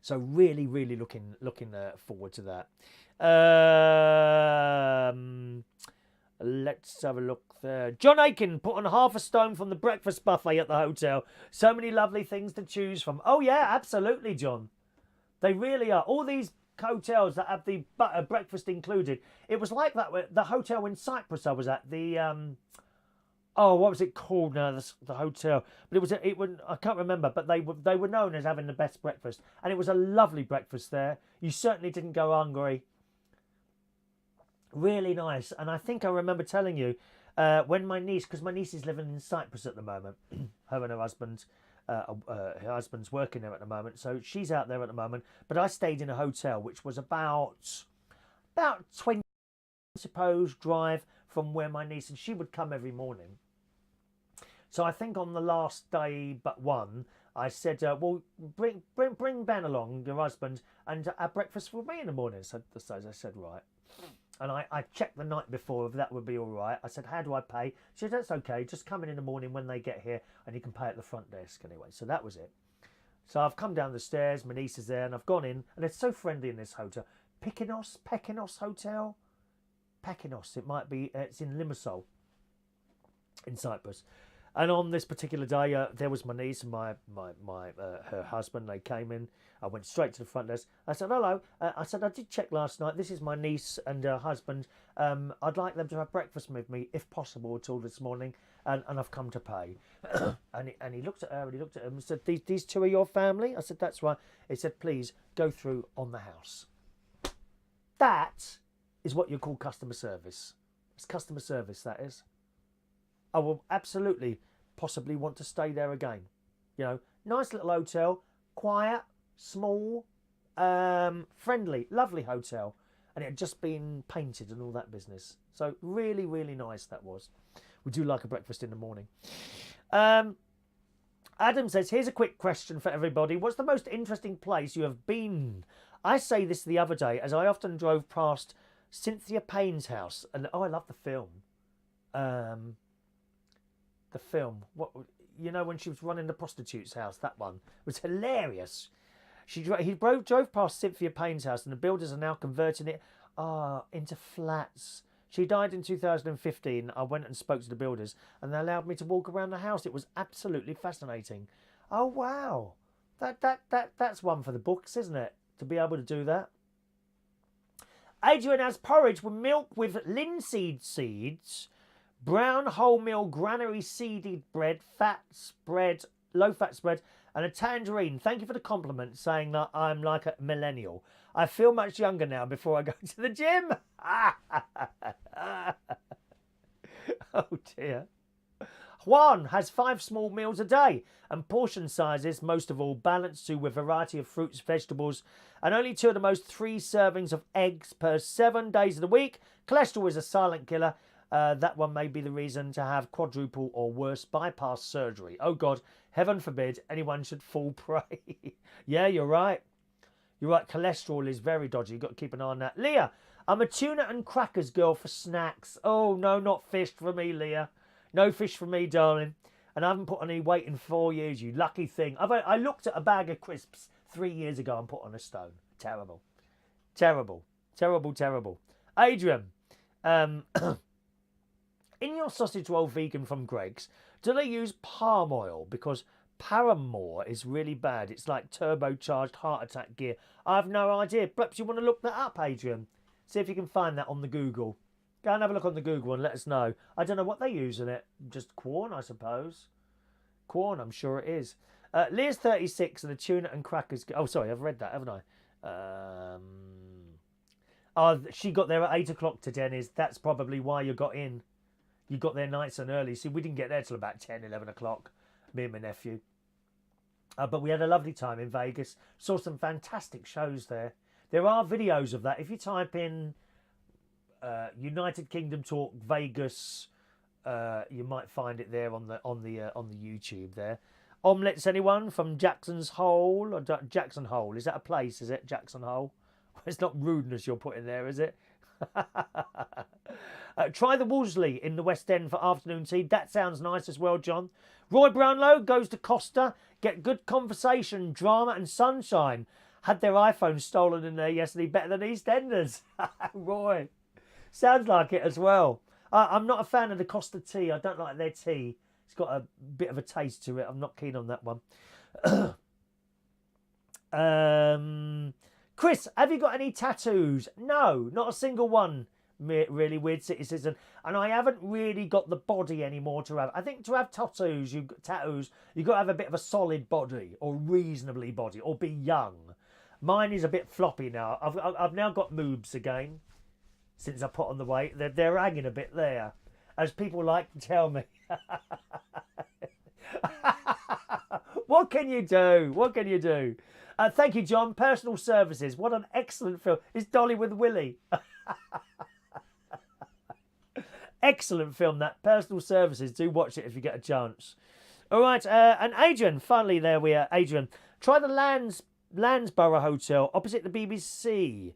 A: So really, really looking forward to that. Let's have a look there. John Aiken put on half a stone from the breakfast buffet at the hotel. So many lovely things to choose from. Oh yeah, absolutely, John. They really are. All these hotels that have the breakfast included. It was like that with the hotel in Cyprus I was at. The what was it called now? The hotel, but it was I can't remember. But they were known as having the best breakfast, and it was a lovely breakfast there. You certainly didn't go hungry. Really nice. And I think I remember telling you when my niece, because my niece is living in Cyprus at the moment, her and her husband. Her husband's working there at the moment, so she's out there at the moment. But I stayed in a hotel which was about 20, I suppose, drive from where my niece, and she would come every morning. So I think on the last day but one, I said, well, bring Ben along, your husband, and have breakfast for me in the morning. So I said, right. And I checked the night before if that would be all right. I said, how do I pay? She said, that's okay. Just come in the morning when they get here and you can pay at the front desk anyway. So that was it. So I've come down the stairs. My niece is there and I've gone in. And it's so friendly in this hotel. Pekinos Hotel? Pekinos. It might be. It's in Limassol in Cyprus. And on this particular day, there was my niece and her husband. They came in. I went straight to the front desk. I said, hello. I said, I did check last night. This is my niece and her husband. I'd like them to have breakfast with me, if possible, at all this morning. And I've come to pay. and he looked at her and he looked at him and said, these two are your family? I said, that's right. He said, please go through on the house. That is what you call customer service. It's customer service, that is. I will absolutely possibly want to stay there again. You know, nice little hotel, quiet, small, friendly, lovely hotel. And it had just been painted and all that business. So really, really nice that was. We do like a breakfast in the morning. Adam says, here's a quick question for everybody. What's the most interesting place you have been? I say this the other day, as I often drove past Cynthia Payne's house. And oh, I love the film. The film. What, you know, when she was running the prostitute's house, that one. It was hilarious. He drove past Cynthia Payne's house, and the builders are now converting it into flats. She died in 2015. I went and spoke to the builders, and they allowed me to walk around the house. It was absolutely fascinating. Oh wow, that's one for the books, isn't it? To be able to do that. Adrian has porridge with milk with linseed seeds, brown wholemeal granary seeded bread, low fat spread, and a tangerine. Thank you for the compliment, saying that I'm like a millennial. I feel much younger now before I go to the gym. Oh dear. Juan has 5 small meals a day and portion sizes, most of all balanced to with variety of fruits, vegetables, and only 2 of the most 3 servings of eggs per 7 days of the week. Cholesterol is a silent killer. That one may be the reason to have quadruple or worse bypass surgery. Oh God, heaven forbid anyone should fall prey. Yeah, you're right. You're right. Cholesterol is very dodgy. You've got to keep an eye on that. Leah, I'm a tuna and crackers girl for snacks. Oh, no, not fish for me, Leah. No fish for me, darling. And I haven't put any weight in 4 years, you lucky thing. I looked at a bag of crisps 3 years ago and put on a stone. Terrible. Terrible. Terrible, terrible. Adrian, in your sausage roll vegan from Greg's, do they use palm oil? Because Paramore is really bad. It's like turbocharged heart attack gear. I have no idea. Perhaps you want to look that up, Adrian. See if you can find that on the Google. Go and have a look on the Google and let us know. I don't know what they use in it. Just corn, I suppose. Corn, I'm sure it is. Leah's 36 and the tuna and crackers... Oh, sorry, I've read that, haven't I? She got there at 8 o'clock to Denny's. That's probably why you got in. You got there nice and early. See, we didn't get there till about 10, 11 o'clock. Me and my nephew. But we had a lovely time in Vegas. Saw some fantastic shows there. There are videos of that. If you type in United Kingdom Talk Vegas, you might find it there on the YouTube there. Omelettes, anyone from Jackson's Hole or Jackson Hole? Is that a place? Is it Jackson Hole? It's not rudeness you're putting there, is it? Try the Wolseley in the West End for afternoon tea. That sounds nice as well, John. Roy Brownlow goes to Costa. Get good conversation, drama and sunshine. Had their iPhone stolen in there yesterday. Better than EastEnders. Roy. Sounds like it as well. I'm not a fan of the Costa tea. I don't like their tea. It's got a bit of a taste to it. I'm not keen on that one. Chris, have you got any tattoos? No, not a single one. Really weird citizen. And I haven't really got the body anymore to have. I think to have tattoos, you've got to have a bit of a solid body or reasonably body or be young. Mine is a bit floppy now. I've now got moobs again since I put on the weight. They're hanging a bit there, as people like to tell me. What can you do? What can you do? Thank you, John. Personal Services. What an excellent film. It's Dolly with Willie. Excellent film, that. Personal Services. Do watch it if you get a chance. All right. And Adrian, finally there we are. Adrian, try the Landsborough Hotel opposite the BBC.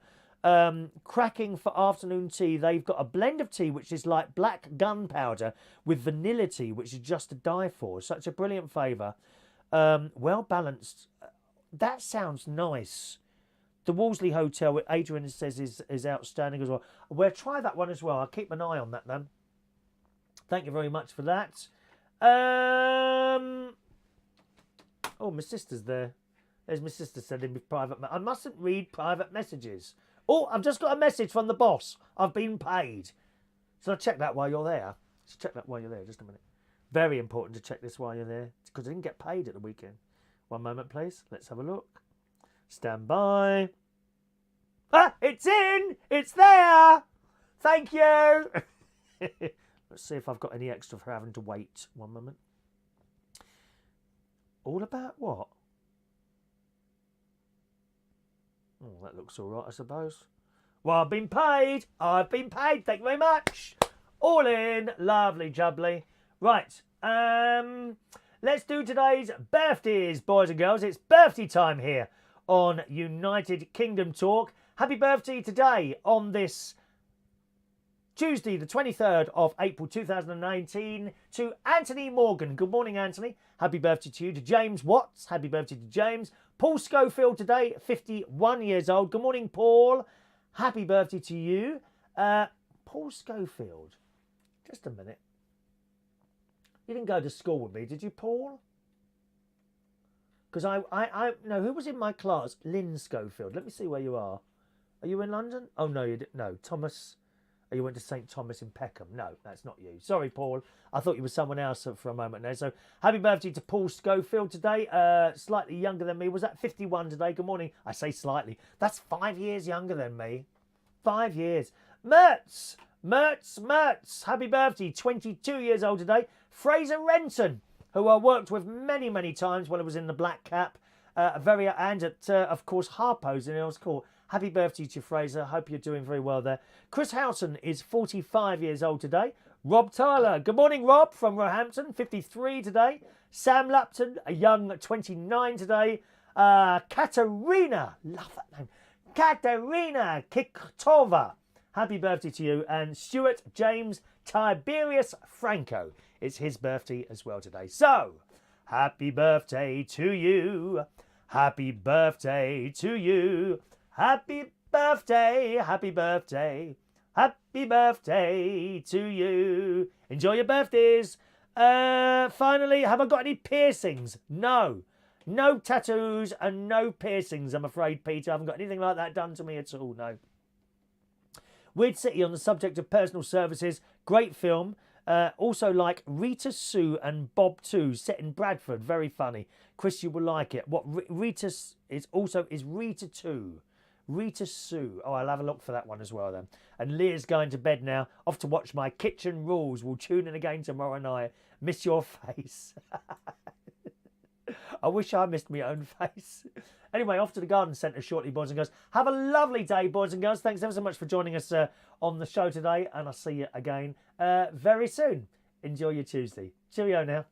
A: Cracking for afternoon tea. They've got a blend of tea which is like black gunpowder with vanilla tea, which is just to die for. Such a brilliant flavour. Well balanced. That sounds nice. The Wolseley Hotel, which Adrian says is outstanding as well. We'll try that one as well. I'll keep an eye on that then. Thank you very much for that. Oh, my sister's there. There's my sister sending me private... I mustn't read private messages. Oh, I've just got a message from the boss. I've been paid. So I'll check that while you're there. Just check that while you're there. Just a minute. Very important to check this while you're there. Because I didn't get paid at the weekend. One moment, please. Let's have a look. Stand by. Ah, it's in. It's there. Thank you. Let's see if I've got any extra for having to wait. One moment. All about what? Oh, that looks all right, I suppose. Well, I've been paid. I've been paid. Thank you very much. All in. Lovely jubbly. Right. Let's do today's birthdays, boys and girls. It's birthday time here on United Kingdom Talk. Happy birthday today on this Tuesday, the 23rd of April 2019, to Anthony Morgan. Good morning, Anthony. Happy birthday to you. To James Watts. Happy birthday to James. Paul Schofield today, 51 years old. Good morning, Paul. Happy birthday to you. Paul Schofield. Just a minute. You didn't go to school with me, did you, Paul? Because I no, who was in my class? Lynn Schofield. Let me see where you are. Are you in London? Oh, no, you didn't. No, Thomas. Oh, you went to St. Thomas in Peckham. No, that's not you. Sorry, Paul. I thought you were someone else for a moment there. So, happy birthday to Paul Schofield today. Slightly younger than me. Was that 51 today? Good morning. I say slightly. That's 5 years younger than me. 5 years. Mertz. Happy birthday. 22 years old today. Fraser Renton, who I worked with many, many times when I was in the Black Cap. And at, of course, Harpo's in Earls Court. Happy birthday to you, Fraser. Hope you're doing very well there. Chris Houghton is 45 years old today. Rob Tyler. Good morning, Rob, from Roehampton, 53 today. Sam Lapton, a young 29 today. Katerina, love that name. Katerina Kikotova. Happy birthday to you. And Stuart James Tiberius Franco. It's his birthday as well today. So, happy birthday to you. Happy birthday to you. Happy birthday, happy birthday, happy birthday to you. Enjoy your birthdays. Finally, have I got any piercings? No. No tattoos and no piercings, I'm afraid, Peter. I haven't got anything like that done to me at all, no. Weird City on the subject of personal services. Great film. Also like Rita Sue and Bob 2, set in Bradford. Very funny. Chris, you will like it. What Rita is also is Rita 2. Rita Sue. Oh, I'll have a look for that one as well then. And Leah's going to bed now. Off to watch my Kitchen Rules. We'll tune in again tomorrow night. Miss your face. I wish I missed my own face. Anyway, off to the garden centre shortly, boys and girls. Have a lovely day, boys and girls. Thanks ever so much for joining us on the show today. And I'll see you again very soon. Enjoy your Tuesday. Cheerio now.